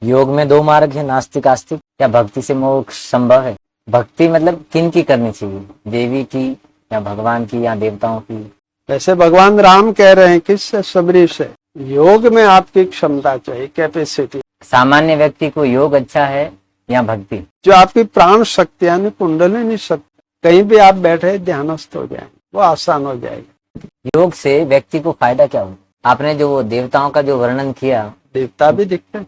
योग में दो मार्ग है, नास्तिक आस्तिक। क्या भक्ति से मोक्ष संभव है? भक्ति मतलब किन की करनी चाहिए, देवी की या भगवान की या देवताओं की? वैसे भगवान राम कह रहे हैं किससे? सबरी से। योग में आपकी क्षमता चाहिए, कैपेसिटी। सामान्य व्यक्ति को योग अच्छा है या भक्ति? जो आपकी प्राण शक्ति यानी कुंडलिनी शक्ति, कहीं भी आप बैठे ध्यानस्थ हो जाए, वो आसान हो जाएगा। योग से व्यक्ति को फायदा क्या हो? आपने जो वो देवताओं का जो वर्णन किया, देवता भी दिखते हैं।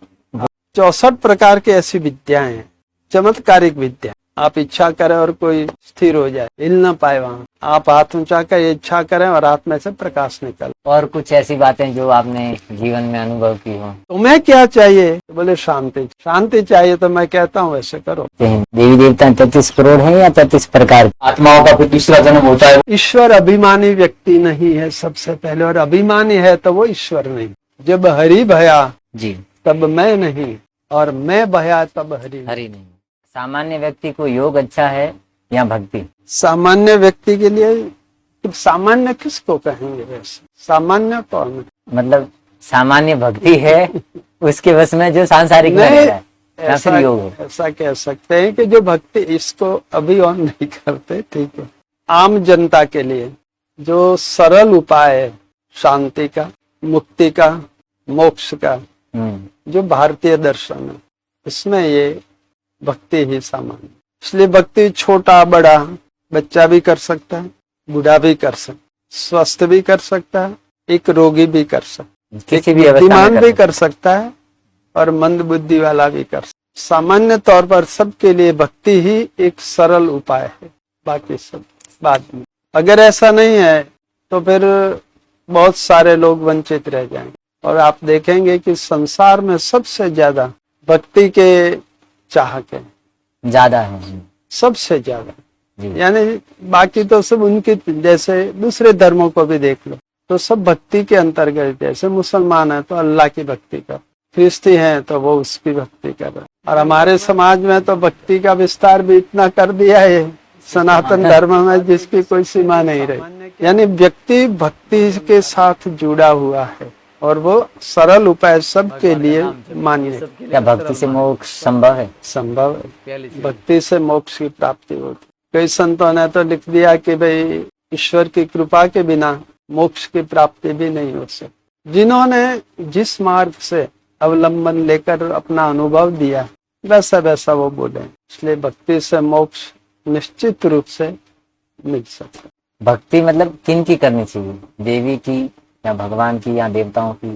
64 प्रकार की ऐसी विद्याएं हैं, चमत्कारिक विद्या। आप इच्छा करें और कोई स्थिर हो जाए, हिल ना पाए वहां, आप हाथ ऊंचा कर इच्छा करें और हाथ में से प्रकाश निकल। और कुछ ऐसी बातें जो आपने जीवन में अनुभव की हो? तुम्हें क्या चाहिए? तो बोले शांति। शांति चाहिए तो मैं कहता हूँ वैसे करो। देवी देवता 33 करोड़ है या 33 प्रकार? आत्माओं का फिर दूसरा जन्म होता है? ईश्वर अभिमानी व्यक्ति नहीं है सबसे पहले, और अभिमानी है तो वो ईश्वर नहीं। जब हरि भया जी तब मैं नहीं, और मैं भया तब हरि नहीं। सामान्य व्यक्ति को योग अच्छा है या भक्ति? सामान्य व्यक्ति के लिए सामान्य किसको कहेंगे? वैसे सामान्य कौन है? मतलब सामान्य भक्ति है उसके बस में जो सांसारिक में रहता है, या फिर योग है? ऐसा कह सकते हैं कि जो भक्ति, इसको अभी ऑन नहीं करते, ठीक है। आम जनता के लिए जो सरल उपाय है शांति का, मुक्ति का, मोक्ष का, जो भारतीय दर्शन है, इसमें ये भक्ति ही सामान्य। इसलिए भक्ति छोटा बड़ा बच्चा भी कर सकता है, बूढ़ा भी कर सकता है, स्वस्थ भी कर सकता है, एक रोगी भी कर सकता है, किसी भी बुद्धिमान भी कर सकता है, और मंद बुद्धि वाला भी कर सकता है। सामान्य तौर पर सबके लिए भक्ति ही एक सरल उपाय है, बाकी सब बाद में। अगर ऐसा नहीं है तो फिर बहुत सारे लोग वंचित रह जाएंगे। और आप देखेंगे कि संसार में सबसे ज्यादा भक्ति के चाहक है, ज्यादा है, सबसे ज्यादा। यानी बाकी तो सब उनकी, जैसे दूसरे धर्मों को भी देख लो तो सब भक्ति के अंतर्गत। जैसे मुसलमान है तो अल्लाह की भक्ति कर, ख्रिस्ती है तो वो उसकी भक्ति कर रहे। और हमारे समाज में तो भक्ति का विस्तार भी इतना कर दिया है सनातन धर्म में, जिसकी कोई सीमा नहीं रही। यानी व्यक्ति भक्ति के साथ जुड़ा हुआ है, और वो सरल उपाय सबके लिए मान्य है। क्या भक्ति से मोक्ष संभव है? संभव है, भक्ति से मोक्ष की प्राप्ति होती। कई संतों ने तो लिख दिया कि भाई ईश्वर की कृपा के बिना मोक्ष की प्राप्ति भी नहीं हो सकती। जिन्होंने जिस मार्ग से अवलंबन लेकर अपना अनुभव दिया, वैसा वैसा वो बोले। इसलिए भक्ति से मोक्ष निश्चित रूप से मिल सकता। भक्ति मतलब किन की करनी चाहिए, देवी की या भगवान की या देवताओं की?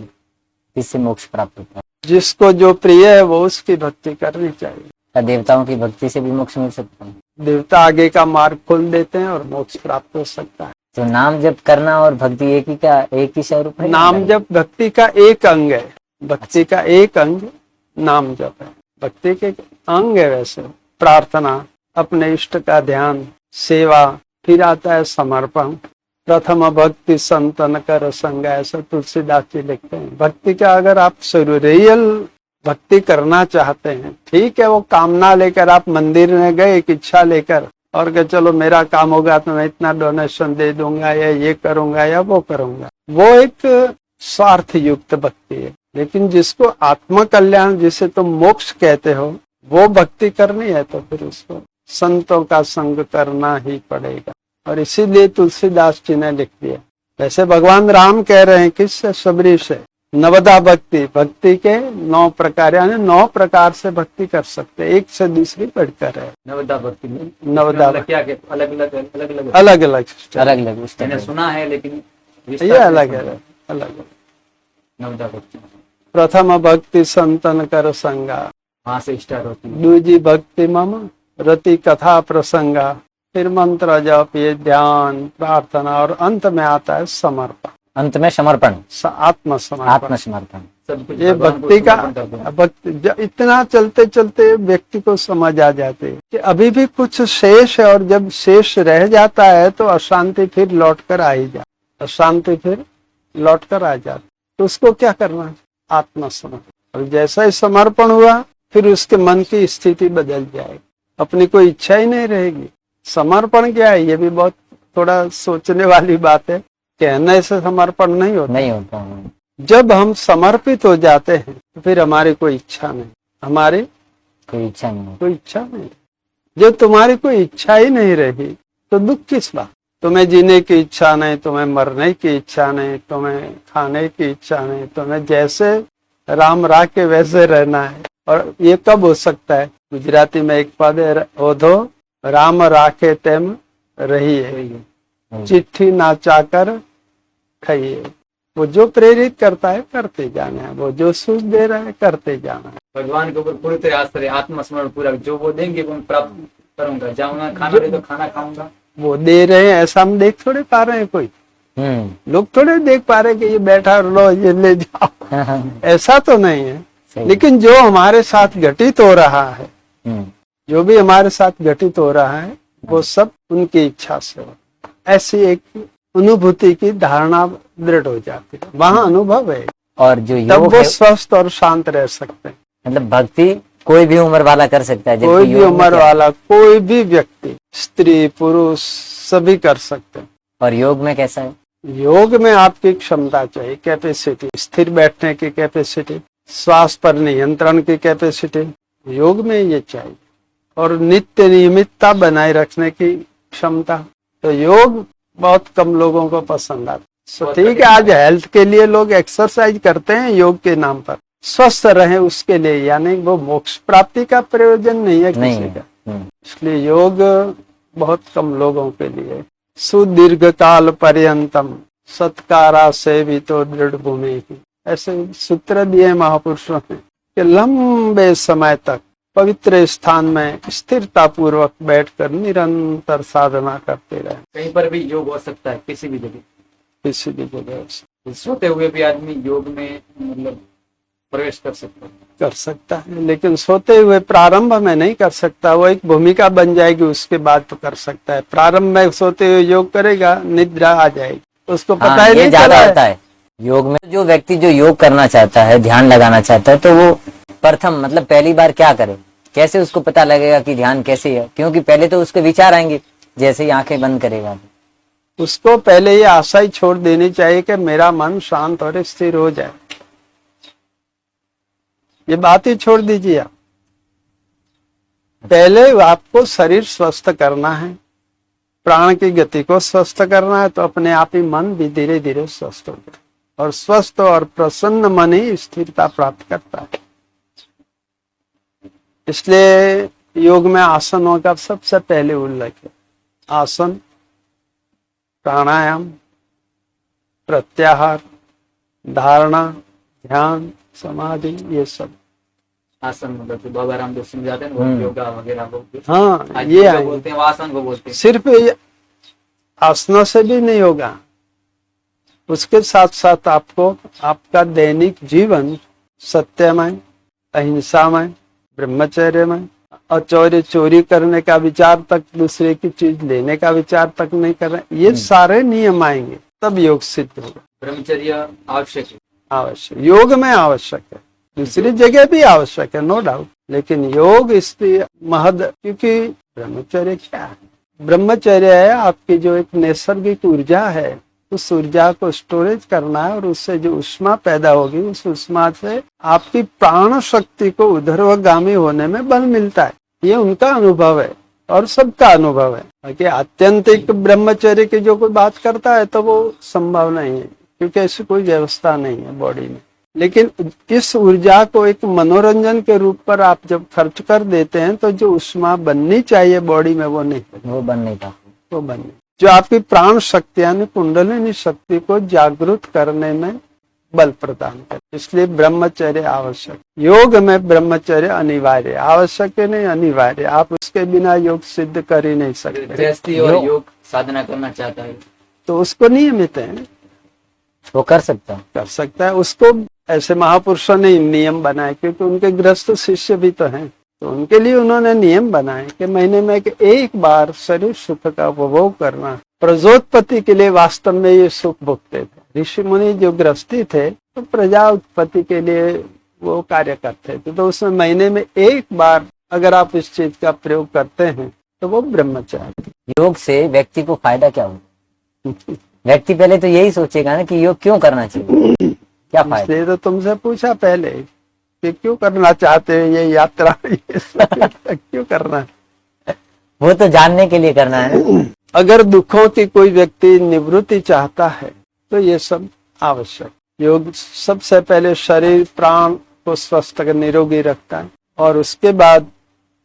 किससे मोक्ष प्राप्त होता है? जिसको जो प्रिय है वो उसकी भक्ति करनी चाहिए। क्या देवताओं की भक्ति से भी मोक्ष मिल सकता है? देवता आगे का मार्ग खोल देते हैं और मोक्ष प्राप्त हो सकता है। तो नाम जप करना और भक्ति एक ही का, एक ही स्वरूप है? नाम जप भक्ति का एक अंग है। भक्ति का एक अंग नाम जप है, भक्ति के अंग है। वैसे प्रार्थना, अपने इष्ट का ध्यान, सेवा, फिर आता है समर्पण। प्रथम भक्ति संतन कर संग, ऐसा तुलसीदास जी लिखते हैं। भक्ति का अगर आप रियल भक्ति करना चाहते हैं, ठीक है, वो कामना लेकर आप मंदिर में गए, एक इच्छा लेकर, और कि चलो मेरा काम होगा तो मैं इतना डोनेशन दे दूंगा या ये करूंगा या वो करूंगा, वो एक स्वार्थ युक्त भक्ति है। लेकिन जिसको आत्म कल्याण, जिसे तुम मोक्ष कहते हो, वो भक्ति करनी है तो फिर उसको संतों का संग करना ही पड़ेगा। और इसीलिए तुलसीदास जी ने लिख दिया। वैसे भगवान राम कह रहे हैं किससे? सबरी से। नवदा भक्ति, भक्ति के 9 प्रकार, यानी 9 प्रकार से भक्ति कर सकते, एक से दूसरी बढ़कर है। नवदा भक्ति में नवदा क्या अलग अलग अलग मैंने सुना है, लेकिन ये अलग है, अलग। नवदा भक्ति प्रथम भक्ति संतन कर संगा, वहां से स्टार्ट होती है। दूजी भक्ति मम रति कथा प्रसंगा, फिर मंत्र जप, ये ध्यान, प्रार्थना, और अंत में आता है समर्पण। अंत में समर्पण, आत्मसमर्पण। सब कुछ ये भक्ति का भक्ति इतना चलते चलते व्यक्ति को समझ आ जाती है कि अभी भी कुछ शेष है, और जब शेष रह जाता है तो अशांति फिर लौट कर आ ही जाती, अशांति फिर लौट कर आ जाती। तो उसको क्या करना है? आत्मसमर्पण। और जैसा ही समर्पण हुआ, फिर उसके मन की स्थिति बदल जाएगी, अपनी कोई इच्छा ही नहीं रहेगी। समर्पण क्या है, ये भी बहुत थोड़ा सोचने वाली बात है। कहने से समर्पण नहीं होता। नहीं होता। जब हम समर्पित हो जाते हैं तो फिर हमारी कोई इच्छा नहीं, हमारी कोई इच्छा नहीं है। कोई इच्छा नहीं। जो तुम्हारी कोई इच्छा ही नहीं रही तो दुख किस बात। तुम्हें जीने की इच्छा नहीं, तुम्हें मरने की इच्छा नहीं, तुम्हें खाने की इच्छा नहीं, तुम्हें जैसे राम राखे वैसे रहना है। और ये कब हो सकता है? गुजराती में एक पद है, ओधो राम राखे तेम रहिए, वही है। चिट्ठी ना चाकर खाइए। वो जो प्रेरित करता है करते जाना है, वो जो सुख दे रहा है करते जाना है। भगवान के ऊपर पूरी तरह आस्था रहे, आत्मस्मरण पूरा, जो वो देंगे वो मैं प्राप्त करूंगा। जाऊंगा खाना दे तो खाना खाऊंगा। वो दे रहे हैं ऐसा हम देख थोड़े पा रहे हैं, कोई लोग थोड़े देख पा रहे कि ये बैठा और लो ये ले जाओ, ऐसा तो नहीं है। सही। लेकिन जो हमारे साथ घटित हो रहा है, हम्म, जो भी हमारे साथ घटित हो रहा है, वो सब उनकी इच्छा से हो। ऐसी एक अनुभूति की धारणा दृढ़ हो जाती है, वहां अनुभव है, और जो तब योग वो है, स्वस्थ और शांत रह सकते हैं। मतलब भक्ति कोई भी उम्र वाला कर सकता है, जबकि कोई भी योग में उम्र क्या है? वाला, कोई भी व्यक्ति, स्त्री पुरुष सभी कर सकते हैं। और योग में कैसा है? योग में आपकी क्षमता चाहिए, कैपेसिटी, स्थिर बैठने की कैपेसिटी, श्वास पर नियंत्रण की कैपेसिटी, योग में ये चाहिए। और नित्य नियमितता बनाए रखने की क्षमता। तो योग बहुत कम लोगों को पसंद आता है। तो ठीक है, आज हेल्थ के लिए लोग एक्सरसाइज करते हैं योग के नाम पर, स्वस्थ रहे उसके लिए, यानी वो मोक्ष प्राप्ति का प्रयोजन नहीं है नहीं किसी है। का। इसलिए योग बहुत कम लोगों के लिए। सुदीर्घ काल पर्यंतम सत्कारा सेवितो दृढ़ भूमि की, ऐसे सूत्र दिए महापुरुषों ने कि लंबे समय तक पवित्र स्थान में स्थिरता पूर्वक बैठकर निरंतर साधना करते रहे। कहीं पर भी योग हो सकता है, किसी भी जगह। किसी भी जगह सोते हुए भी आदमी योग में मतलब प्रवेश कर सकता है। कर सकता है, लेकिन सोते हुए प्रारंभ में नहीं कर सकता। वो एक भूमिका बन जाएगी, उसके बाद तो कर सकता है। प्रारंभ में सोते हुए योग करेगा, निद्रा आ जाएगी, उसको पता हाँ, ही ये नहीं ज्यादा चला होता है। है योग में। जो व्यक्ति जो योग करना चाहता है, ध्यान लगाना चाहता है, तो वो प्रथम मतलब पहली बार क्या करे? कैसे उसको पता लगेगा कि ध्यान कैसे है? क्योंकि पहले तो उसके विचार आएंगे जैसे ही आंखें बंद करेगा। उसको पहले ये आशा ही छोड़ देनी चाहिए कि मेरा मन शांत और स्थिर हो जाए। ये बात ही छोड़ दीजिए आप। पहले आपको शरीर स्वस्थ करना है, प्राण की गति को स्वस्थ करना है, तो अपने आप ही मन भी धीरे धीरे स्वस्थ हो जाए। और स्वस्थ और प्रसन्न मन ही स्थिरता प्राप्त करता है। इसलिए योग में आसनों का सबसे पहले उल्लेख है। आसन, प्राणायाम, प्रत्याहार, धारणा, ध्यान, समाधि, ये सब। आसन मतलब जो बाबा रामदेव समझाते हैं वो योगा वगैरह बोलते हैं। हाँ, आज ये योगा आएंगे। बोलते हैं, वो आसन को बोलते हैं। सिर्फ ये आसनों से भी नहीं होगा, उसके साथ साथ आपको आपका दैनिक जीवन सत्यमय, अहिंसामय, ब्रह्मचर्यमय, और चोरी करने का विचार तक, दूसरे की चीज लेने का विचार तक नहीं कर रहे, ये सारे नियम आएंगे तब योग सिद्ध होगा। ब्रह्मचर्य आवश्यक है। आवश्यक, योग में आवश्यक है, दूसरी जगह भी आवश्यक है, नो डाउट, लेकिन योग इसलिए महद, क्योंकि ब्रह्मचर्य क्या है? ब्रह्मचर्य है आपकी जो एक नैसर्गिक ऊर्जा है, उस ऊर्जा को स्टोरेज करना है, और उससे जो उष्मा पैदा होगी, उस उष्मा से आपकी प्राण शक्ति को ऊर्ध्वगामी होने में बल मिलता है। ये उनका अनुभव है और सबका अनुभव है कि आत्यंतिक ब्रह्मचर्य की जो कोई बात करता है तो वो संभव नहीं है, क्योंकि ऐसी कोई व्यवस्था नहीं है बॉडी में। लेकिन इस ऊर्जा को एक मनोरंजन के रूप पर आप जब खर्च कर देते हैं, तो जो उष्मा बननी चाहिए बॉडी में वो नहीं, वो बन नहीं पाता। वो बननी, जो आपकी प्राण शक्ति यानी कुंडलिनी शक्ति को जागृत करने में बल प्रदान करे। इसलिए ब्रह्मचर्य आवश्यक। योग में ब्रह्मचर्य अनिवार्य, आवश्यक नहीं, अनिवार्य। आप उसके बिना योग सिद्ध कर ही नहीं सकते। गृहस्थी और योग साधना करना चाहता है तो उसको नियमित है, वो कर सकता है। कर सकता है। उसको ऐसे महापुरुषों ने नियम बनाए, क्योंकि उनके गृहस्थ शिष्य भी तो हैं, तो उनके लिए उन्होंने नियम बनाए कि महीने में एक बार शरीर सुख का उपभोग करना। प्रजोत्पत्ति के लिए वास्तव में ये सुख भोगते थे ऋषि मुनि। जो गृहस्थी थे तो प्रजा उत्पत्ति के लिए वो कार्य करते थे, तो उसमें महीने में एक बार अगर आप इस चीज का प्रयोग करते हैं तो वो ब्रह्मचर्य। योग से व्यक्ति को फायदा क्या होगा? व्यक्ति पहले तो यही सोचेगा ना कि योग क्यों करना चाहिए, क्या फायदा? इसलिए तो तुमसे पूछा पहले ये क्यों करना चाहते हैं ये यात्रा, ये सब क्यों करना है? वो तो जानने के लिए करना है ना। अगर दुखों की कोई व्यक्ति निवृत्ति चाहता है तो ये सब आवश्यक। योग सबसे पहले शरीर प्राण को स्वस्थ निरोगी रखता है और उसके बाद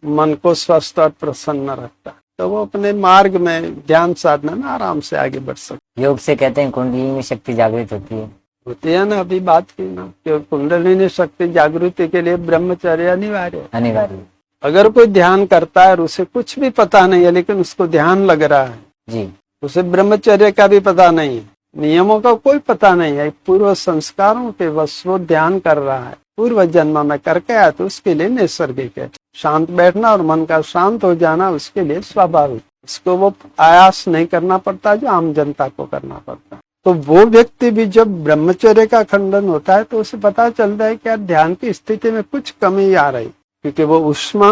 मन को स्वस्थ और प्रसन्न रखता है, तो वो अपने मार्ग में ध्यान साधना में आराम से आगे बढ़ सकता योग से कहते हैं कुंडलिनी शक्ति जागृत होती है। होती है ना। अभी बात की ना कि कुंडलिनी शक्ति जागृति के लिए ब्रह्मचर्य अनिवार्य है। अनिवार्य अगर कोई ध्यान करता है और उसे कुछ भी पता नहीं है लेकिन उसको ध्यान लग रहा है, जी। उसे ब्रह्मचर्य का भी पता नहीं है, नियमों का कोई पता नहीं है, पूर्व संस्कारों के वश वो ध्यान कर रहा है, पूर्व जन्म में करके आया, तो उसके लिए नैसर्गिक है। शांत बैठना और मन का शांत हो जाना उसके लिए स्वाभाविक, उसको वो आयास नहीं करना पड़ता जो आम जनता को करना पड़ता है। तो वो व्यक्ति भी जब ब्रह्मचर्य का खंडन होता है तो उसे पता चलता है कि यार ध्यान की स्थिति में कुछ कमी आ रही, क्योंकि वो उष्मा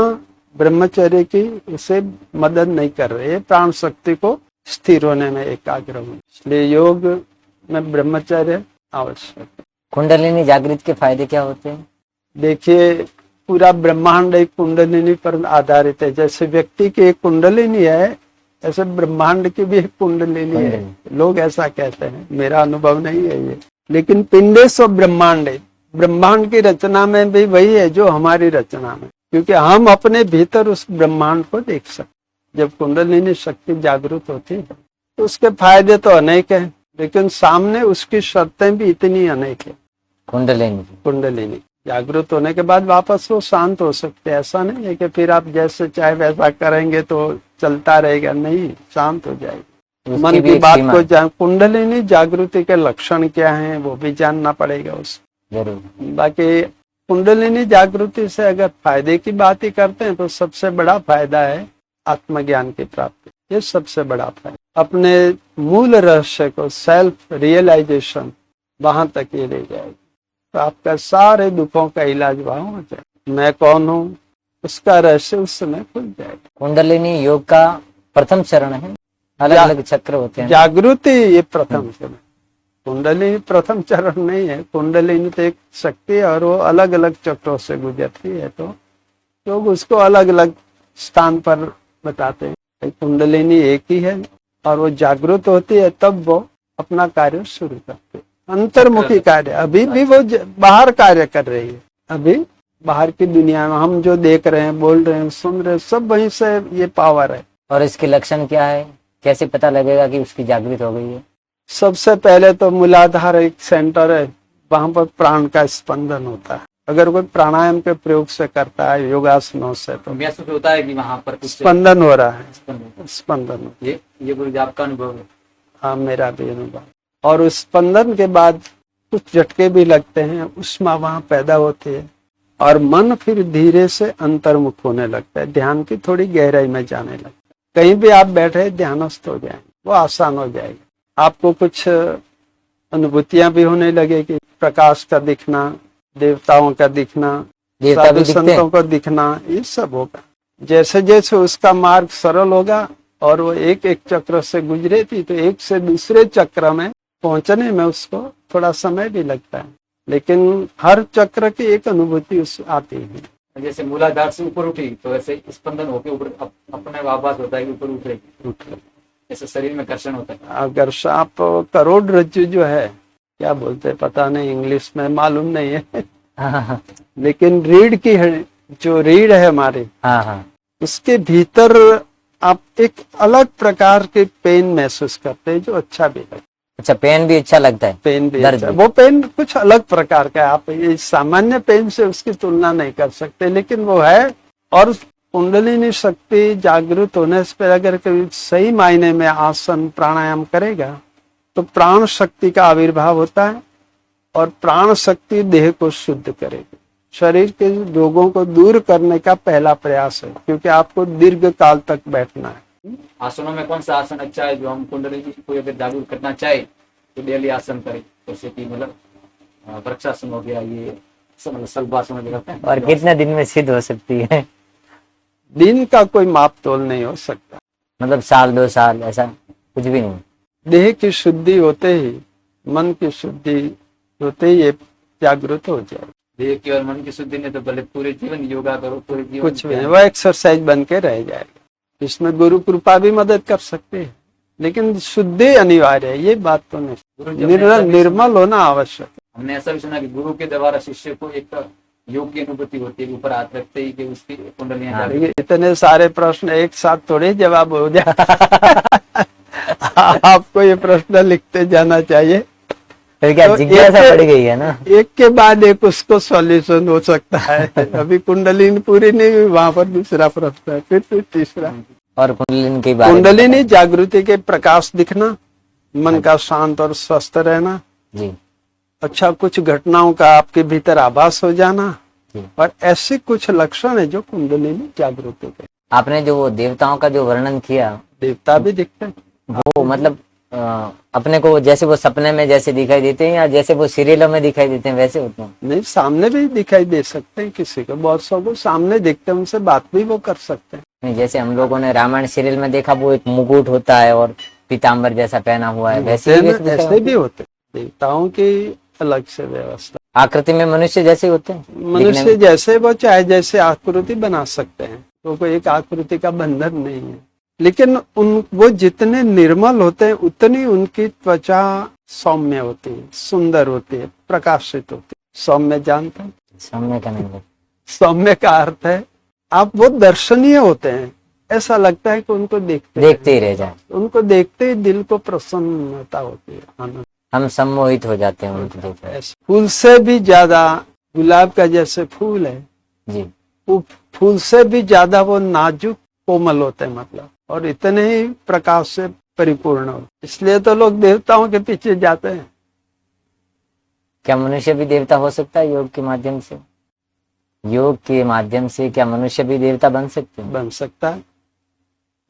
ब्रह्मचर्य की उसे मदद नहीं कर रही है प्राण शक्ति को स्थिर होने में, एकाग्र होने। इसलिए योग में ब्रह्मचर्य आवश्यक है। कुंडलिनी जागृत के फायदे क्या होते हैं? देखिए, पूरा ब्रह्मांड एक कुंडलिनी पर आधारित है। जैसे व्यक्ति की एक कुंडलिनी है, ऐसे ब्रह्मांड की भी एक कुंडलिनी है। लोग ऐसा कहते हैं, मेरा अनुभव नहीं है ये, लेकिन पिंडेश्वर ब्रह्मांड है। ब्रह्मांड की रचना में भी वही है जो हमारी रचना में, क्योंकि हम अपने भीतर उस ब्रह्मांड को देख सकते। जब कुंडलिनी शक्ति जागृत होती है तो उसके फायदे तो अनेक हैं, लेकिन सामने उसकी शर्तें भी इतनी अनेक है। कुंडलिनी जागृत होने के बाद वापस वो शांत हो सकते हैं। ऐसा नहीं है कि फिर आप जैसे चाहे वैसा करेंगे तो चलता रहेगा, नहीं, शांत हो जाएगा। मन की बात को जान, कुंडलिनी जागृति के लक्षण क्या हैं वो भी जानना पड़ेगा उसको। बाकी कुंडलिनी जागृति से अगर फायदे की बात ही करते हैं तो सबसे बड़ा फायदा है आत्मज्ञान की प्राप्ति। ये सबसे बड़ा फायदा, अपने मूल रहस्य को, सेल्फ रियलाइजेशन, वहां तक ये ले जाएगा। तो आपका सारे दुखों का इलाज वहां हो जाए। मैं कौन हूँ उसका रहस्य उस समय खुल जाएगा। कुंडलिनी योग का प्रथम चरण है, अलग अलग चक्र होते हैं। जागृति ये प्रथम चरण, कुंडलिनी प्रथम चरण नहीं है। कुंडलिनी तो एक शक्ति है और वो अलग अलग चक्रों से गुजरती है, तो लोग उसको अलग अलग स्थान पर बताते हैं। कुंडलिनी एक ही है और वो जागृत होती है तब वो अपना कार्य शुरू करते हैं, अंतर्मुखी कार्य। अभी भी वो बाहर कार्य कर रही है। अभी बाहर की दुनिया में हम जो देख रहे हैं, बोल रहे हैं, सुन रहे हैं, सब वहीं से ये पावर है। और इसके लक्षण क्या है, कैसे पता लगेगा कि उसकी जागृत हो गई है? सबसे पहले तो मूलाधार एक सेंटर है, वहां पर प्राण का स्पंदन होता है। अगर कोई प्राणायाम के प्रयोग से करता है, योगासनों से, तो महसूस होता है कि वहां पर कुछ स्पंदन हो रहा है। स्पंदन ये गुरु आपका अनुभव है? हाँ, मेरा भी अनुभव। और उस स्पंदन के बाद कुछ झटके भी लगते हैं, उष्मा वहां पैदा होती है और मन फिर धीरे से अंतर्मुख होने लगता है, ध्यान की थोड़ी गहराई में जाने लगता है। कहीं भी आप बैठे ध्यानस्थ हो जाएंगे, वो आसान हो जाएगा। आपको कुछ अनुभूतियां भी होने लगेगी, प्रकाश का दिखना, देवताओं का दिखना, साधु संतों का दिखना, ये सब होगा। जैसे जैसे उसका मार्ग सरल होगा और वो एक एक चक्र से गुजरे थी, तो एक से दूसरे चक्र में पहुंचने में उसको थोड़ा समय भी लगता है, लेकिन हर चक्र की एक अनुभूति उस आती है। जैसे मूलाधार से ऊपर उठी तो ऐसे स्पंदन होकर ऊपर अपने आभास होता है कि ऊपर उठ रही, जैसे शरीर में कर्षण होता है। अगर आप करोड़रज्जु जो है, क्या बोलते हैं पता नहीं, इंग्लिश में मालूम नहीं है लेकिन रीढ़ की है, जो रीढ़ है हमारी, उसके भीतर आप एक अलग प्रकार के पेन महसूस करते हैं जो अच्छा भी लगता है। अच्छा, पेन भी अच्छा लगता है? पेन भी अच्छा, वो पेन कुछ अलग प्रकार का है। आप ये सामान्य पेन से उसकी तुलना नहीं कर सकते, लेकिन वो है। और कुंडलिनी शक्ति जागृत होने से पहले अगर कोई सही मायने में आसन प्राणायाम करेगा तो प्राण शक्ति का आविर्भाव होता है और प्राण शक्ति देह को शुद्ध करेगी, शरीर के रोगों को दूर करने का पहला प्रयास है, क्योंकि आपको दीर्घ काल तक बैठना है। आसनों में कौन सा आसन अच्छा है जो हम कुंडलिनी को अगर जागरूक करना चाहे तो डेली आसन करें? जैसे कि मतलब वृक्षासन हो गया, ये सब मतलब शल्भासन वगैरह। और कितने दिन में सिद्ध हो सकती है? दिन का कोई माप तोल नहीं हो सकता, मतलब साल 2 साल ऐसा कुछ भी नहीं? देह की शुद्धि होते ही, मन की शुद्धि होते ही ये जागृत हो जाए। देह की और मन की शुद्धि नहीं तो भले पूरे जीवन योगा करो, पूरे जीवन कुछ भी नहीं, वो एक्सरसाइज बन के रह जाएगा। इसमें गुरु कृपा भी मदद कर सकती है, लेकिन शुद्धि अनिवार्य है, ये बात तो नहीं। गुरु जी, हमने ऐसा भी निर्मल होना आवश्यक है। हमने ऐसा भी सुना कि गुरु के द्वारा शिष्य को एक योग की अनुभूति होती है, ऊपर हाथ रखते ही कि उसकी कुंडलियां हाँ, जागृत। इतने सारे प्रश्न एक साथ थोड़े जवाब हो जाए। आपको ये प्रश्न लिखते जाना चाहिए, फिर क्या तो जिज्ञासा एक- बढ़ गई है ना। एक के बाद एक उसको सॉल्यूशन हो सकता है। अभी कुंडलिनी पूरी नहीं हुई, वहां पर दूसरा प्रश्न है, फिर तीसरा। और कुंडलिनी के बारे में कुंडलिनी जागृति के प्रकाश दिखना, मन का शांत और स्वस्थ रहना, जी अच्छा कुछ घटनाओं का आपके भीतर आभास हो जाना, जी। और ऐसे कुछ लक्षण है जो कुंडलिनी जागृति के। आपने जो वो देवताओं का जो वर्णन किया, देवता भी दिखते हैं, वो मतलब अपने को जैसे वो सपने में जैसे दिखाई देते हैं या जैसे वो सीरियलों में दिखाई देते हैं वैसे होते हैं? नहीं सामने भी दिखाई दे सकते हैं, किसी को बहुत सौ को सामने दिखते हैं, उनसे बात भी वो कर सकते हैं। नहीं, जैसे हम लोगों ने रामायण सीरियल में देखा, वो एक मुकुट होता है और पीताम्बर जैसा पहना हुआ है, वैसे ही होते हैं ना, ऐसे भी होते हैं। देवताओं की अलग से व्यवस्था। आकृति में मनुष्य जैसे होते हैं, दिखने मनुष्य में। जैसे वो चाहे जैसे आकृति बना सकते हैं, तो कोई एक आकृति का बंधन नहीं है, लेकिन वो जितने निर्मल होते हैं उतनी उनकी त्वचा सौम्य होती है, सुंदर होती है, प्रकाशित होती है। सौम्य जानते हैं? सामने का नहीं। सौम्य का अर्थ है आप वो दर्शनीय होते हैं, ऐसा लगता है कि उनको देखते ही रह जाए, उनको देखते ही दिल को प्रसन्नता होती है, आनंद। हम सम्मोहित हो जाते हैं उनको देख कर। ऐसे फूल से भी ज्यादा, गुलाब का जैसे फूल है, जी वो फूल से भी ज्यादा वो नाजुक कोमल होते हैं, मतलब, और इतने ही प्रकाश से परिपूर्ण हो। इसलिए तो लोग देवताओं के पीछे जाते हैं। क्या मनुष्य भी देवता हो सकता है योग के माध्यम से? योग के माध्यम से क्या मनुष्य भी देवता बन सकते हैं? बन सकता है,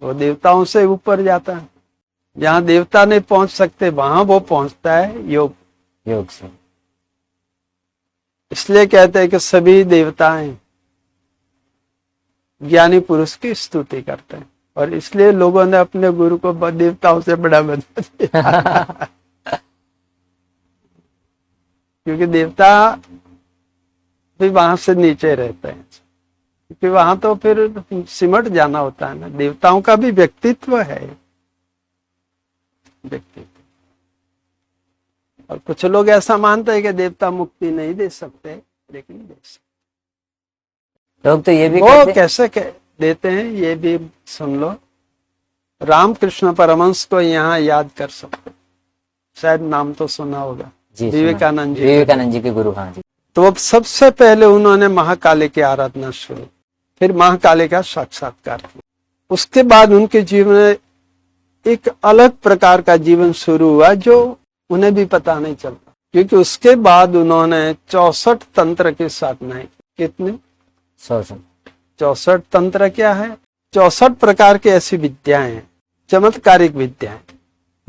वो देवताओं से ऊपर जाता है। जहाँ देवता नहीं पहुंच सकते वहां वो पहुंचता है योग। योग से इसलिए कहते हैं कि सभी देवताएं ज्ञानी पुरुष की स्तुति करते हैं, और इसलिए लोगों ने अपने गुरु को देवताओं से बड़ा बना दिया। क्योंकि देवता भी वहां से नीचे रहते हैं, क्योंकि वहां तो फिर सिमट जाना होता है ना। देवताओं का भी व्यक्तित्व है, व्यक्तित्व। और कुछ लोग ऐसा मानते हैं कि देवता मुक्ति नहीं दे सकते, लेकिन दे सकते। लोग तो ये भी वो कहते हैं, कैसे देते हैं ये भी सुन लो। रामकृष्ण परमहंस को यहाँ याद कर सकते, शायद नाम तो सुना होगा, जी सुना। विवेकानंद जी। विवेकानंद जी के गुरु, हाँ जी। तो सबसे पहले उन्होंने महाकाली की आराधना शुरू, फिर महाकाली का साक्षात्कार किया। उसके बाद उनके जीवन में एक अलग प्रकार का जीवन शुरू हुआ जो उन्हें भी पता नहीं चलता, क्योंकि उसके बाद उन्होंने 64 तंत्र की साधनाएं की। कितने? 64 तंत्र क्या है? 64 प्रकार की ऐसी विद्याएं हैं, चमत्कारिक विद्याएं।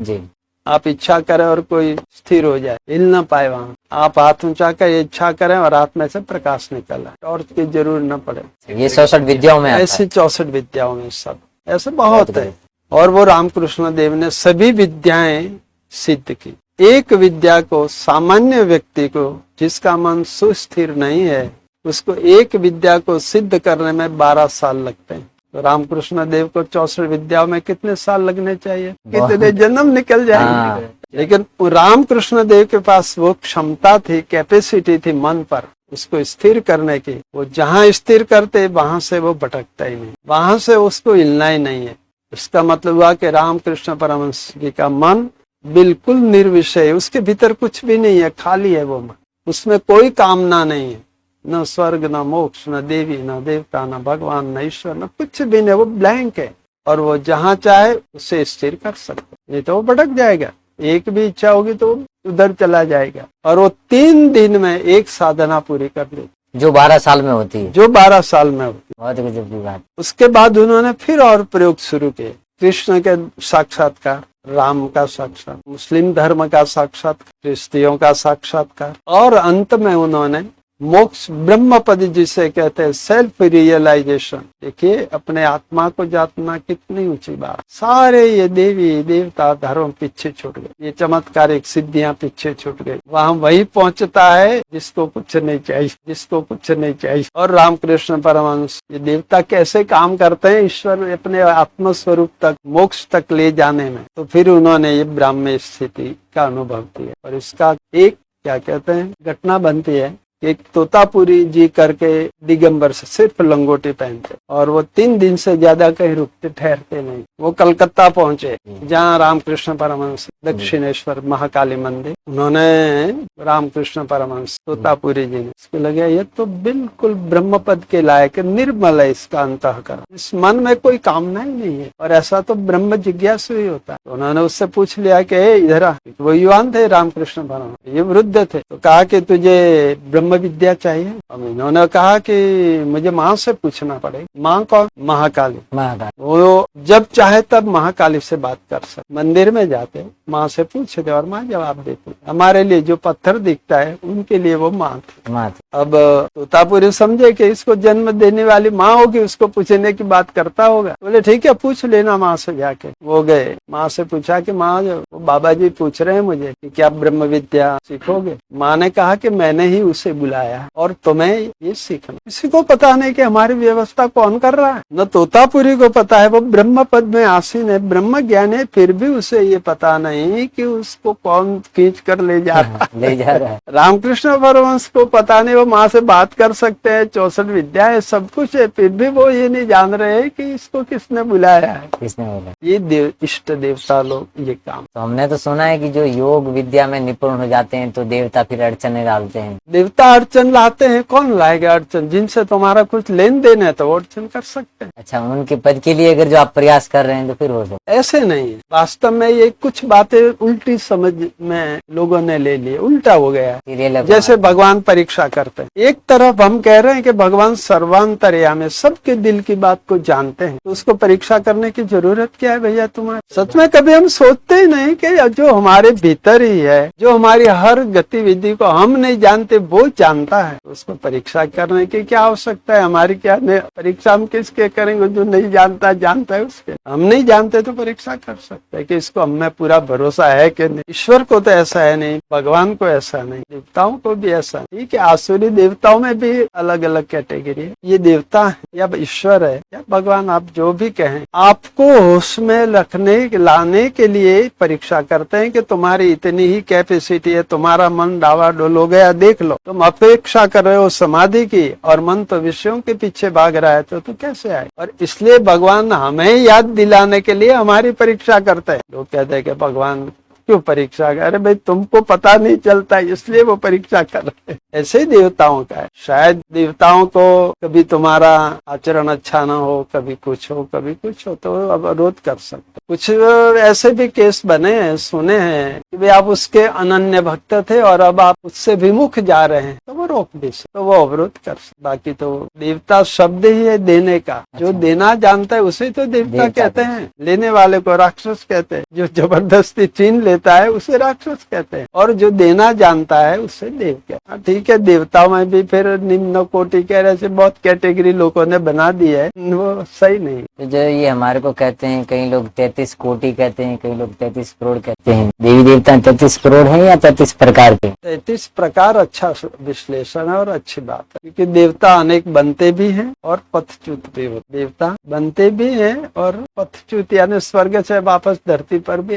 जी आप इच्छा करें और कोई स्थिर हो जाए, हिल ना पाए, वहां आप हाथ ऊंचा कर इच्छा करें और हाथ में से प्रकाश निकल आए, टॉर्च की जरूर न पड़े। ये 64 विद्याओं में आता ऐसी है। 64 विद्याओं में सब ऐसे बहुत है। और वो रामकृष्ण देव ने सभी विद्याएं सिद्ध की। एक विद्या को सामान्य व्यक्ति को जिसका मन सुस्थिर नहीं है, उसको एक विद्या को सिद्ध करने में 12 साल लगते हैं। तो रामकृष्ण देव को 64 विद्याओं में कितने साल लगने चाहिए? कितने जन्म निकल जाएंगे। हाँ। लेकिन रामकृष्ण देव के पास वो क्षमता थी, कैपेसिटी थी मन पर उसको स्थिर करने की। वो जहाँ स्थिर करते वहां से वो भटकता ही नहीं, वहां से उसको हिलना ही नहीं है। इसका मतलब हुआ कि रामकृष्ण परमहंस जी का मन बिल्कुल निर्विषय, उसके भीतर कुछ भी नहीं है, खाली है वो मन। उसमें कोई कामना नहीं है, न स्वर्ग न मोक्ष न देवी न देवता न भगवान न ईश्वर न कुछ भी नहीं, वो ब्लैंक है। और वो जहाँ चाहे उसे स्थिर कर सकते, नहीं तो वो भटक जाएगा। एक भी इच्छा होगी तो उधर चला जाएगा। और वो 3 दिन में एक साधना पूरी कर ली, जो 12 साल में होती है। जो 12 साल में होती। बहुत गजब की बात। उसके बाद उन्होंने फिर और प्रयोग शुरू किए, कृष्ण के साक्षात्कार, राम का साक्षात्कार, मुस्लिम धर्म का साक्षात्कार, क्रिस्तियों का साक्षात्कार, और अंत में उन्होंने मोक्ष ब्रह्म पद जिसे कहते हैं, सेल्फ रियलाइजेशन। देखिए अपने आत्मा को जानना कितनी ऊंची बात। सारे ये देवी देवता धर्म पीछे छूट गए, ये चमत्कारिक सिद्धियां पीछे छूट गई। वहां वही पहुंचता है जिसको कुछ नहीं चाहिए, जिसको कुछ नहीं चाहिए। और रामकृष्ण परमहंस ये देवता कैसे काम करते हैं ईश्वर अपने आत्म स्वरूप तक, मोक्ष तक ले जाने में, तो फिर उन्होंने ये ब्राह्म्य स्थिति का अनुभव किया। और इसका एक क्या कहते हैं घटना बनती है, एक तोतापुरी जी करके दिगंबर से सिर्फ लंगोटी पहनते, और वो 3 दिन से ज्यादा कहीं रुकते ठहरते नहीं। वो कलकत्ता पहुंचे जहाँ रामकृष्ण परमहंस, दक्षिणेश्वर महाकाली मंदिर, उन्होंने रामकृष्ण परमहंस तोतापुरी जी ने, इसको लगे ये तो बिल्कुल ब्रह्म पद के लायक, निर्मल है इसका अंतःकरण, इस मन में कोई कामना ही नहीं है, और ऐसा तो ब्रह्म जिज्ञासु ही होता है। तो उन्होंने उससे पूछ लिया कि इधर आ, वो युवान थे रामकृष्ण परमहंस, ये वृद्ध थे, तो कहा कि तुझे ब्रह्म विद्या चाहिए। अब इन्होंने कहा कि मुझे माँ से पूछना पड़ेगा। माँ कौन? महाकाली। वो जब चाहे तब महाकाली से बात कर सकते, मंदिर में जाते माँ से पूछते और माँ जवाब देती। हमारे लिए जो पत्थर दिखता है उनके लिए वो माँ थी। अब तोतापुरी समझे कि इसको जन्म देने वाली माँ होगी, उसको पूछने की बात करता होगा। बोले ठीक है पूछ लेना माँ से जाके। वो गए, माँ से पूछा कि माँ बाबा जी पूछ रहे हैं मुझे कि क्या ब्रह्म विद्या सीखोगे। माँ ने कहा कि मैंने ही उसे बुलाया और तुम्हें ये सीखना। किसी को पता नहीं कि हमारी व्यवस्था कौन कर रहा है, न तोतापुरी को पता है, वो ब्रह्म पद में आसीन है, ब्रह्म ज्ञान है, फिर भी उसे ये पता नहीं कि उसको कौन खींच कर ले जा रहा है। रामकृष्ण परमहंस को पता नहीं, वो माँ से बात कर सकते हैं, 64 विद्या है, सब कुछ है, फिर भी वो ये नहीं जान रहे हैं कि इसको किसने बुलाया है, किसने बोला। ये इष्ट देवता लोग ये काम। तो हमने तो सुना है कि जो योग विद्या में निपुण हो जाते हैं तो देवता फिर अड़चने डालते हैं। देवता अड़चन लाते हैं, कौन लाएगा अड़चन? जिनसे तुम्हारा कुछ लेन देन है तो वो अड़चन कर सकते हैं। अच्छा, उनके पद के लिए अगर जो आप प्रयास कर रहे हैं तो फिर हो सकता। ऐसे नहीं है, वास्तव में ये कुछ बातें उल्टी समझ में लोगों ने ले ली, उल्टा हो गया। जैसे भगवान परीक्षा करते हैं, एक तरफ हम कह रहे हैं कि भगवान सर्वांतर्यामी, सबके दिल की बात को जानते हैं, तो उसको परीक्षा करने की जरूरत क्या है भैया तुम्हारे? सच में कभी हम सोचते ही नहीं कि जो हमारे भीतर ही है, जो हमारी हर गतिविधि को हम नहीं जानते वो जानता है, उसको परीक्षा करने की क्या आवश्यकता है? हमारी क्या परीक्षा हम किसके करेंगे? जो नहीं जानता जानता है उसके। हम नहीं जानते तो परीक्षा कर सकते हैं कि इसको हमें पूरा भरोसा है कि नहीं। ईश्वर को तो ऐसा है नहीं, भगवान को ऐसा नहीं, देवताओं को भी ऐसा। ठीक है, आसुरी देवताओं में भी अलग अलग कैटेगरी है। ये देवता है या ईश्वर है या भगवान, आप जो भी कहें, आपको होश में रखने लाने के लिए परीक्षा करते हैं कि तुम्हारी इतनी ही कैपेसिटी है, तुम्हारा मन डावाडोल हो गया, देख लो, तुम अपेक्षा कर रहे हो समाधि की और मन तो विषयों के पीछे भाग रहा है, तो कैसे आए? और इसलिए भगवान हमें याद दिलाने के लिए हमारी परीक्षा करते हैं। लोग कहते हैं कि भगवान क्यों परीक्षा कर? अरे भाई तुमको पता नहीं चलता इसलिए वो परीक्षा कर रहे हैं। ऐसे ही देवताओं का है। शायद देवताओं को कभी तुम्हारा आचरण अच्छा ना हो, कभी कुछ हो, कभी कुछ हो, तो अवरोध कर सकते। कुछ ऐसे भी केस बने हैं, सुने हैं कि भाई आप उसके अनन्य भक्त थे और अब आप उससे विमुख जा रहे हैं, तो वो रोक भी सकते, तो वो अवरोध कर सकते। बाकी तो देवता शब्द ही है देने का। जो देना जानता है उसे तो देवता कहते हैं, लेने वाले को राक्षस कहते हैं। जो जबरदस्ती छीन लेता है उसे राक्षस कहते हैं, और जो देना जानता है उसे देव कहते हैं। ठीक है, देवताओं में भी फिर निम्न कोटि के ऐसे बहुत कैटेगरी लोगों ने बना दी है, वो सही नहीं। तो जो ये हमारे को कहते हैं, कई लोग 33 कोटि कहते हैं, कई लोग 33 करोड़ कहते हैं। देवी देवता 33 करोड़ है या 33 प्रकार के? 33 प्रकार अच्छा विश्लेषण है और अच्छी बात है, क्योंकि देवता अनेक बनते भी हैं और पथच्युत भी होते। देवता बनते भी हैं और पथच्युत यानी स्वर्ग से वापस धरती पर भी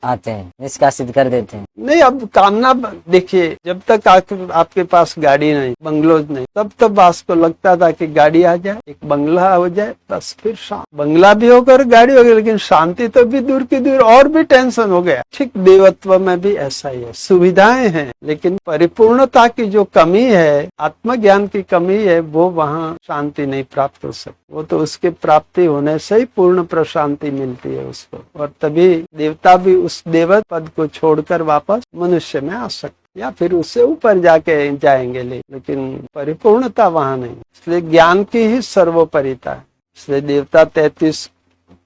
आते हैं, निष्कासित कर देते हैं। नहीं, अब कामना देखिए, जब तक आपके पास गाड़ी नहीं, बंगलोज नहीं, तब तक आपको लगता था कि गाड़ी आ जाए, एक बंगला हो जाए, बस फिर बंगला भी होकर गाड़ी हो गई, लेकिन शांति तो भी दूर की दूर, और भी टेंशन हो गया। ठीक देवत्व में भी ऐसा ही है, सुविधाएं हैं लेकिन परिपूर्णता की जो कमी है, आत्मज्ञान की कमी है, वो वहाँ शांति नहीं प्राप्त हो सकती। वो तो उसके प्राप्ति होने से ही पूर्ण प्रशांति मिलती है उसको, और तभी देवता भी उस देवत पद को छोड़कर वापस मनुष्य में आ सकते, या फिर उससे ऊपर जाके जाएंगे, लेकिन परिपूर्णता वहां नहीं। इसलिए ज्ञान की ही सर्वोपरिता है। इसलिए देवता 33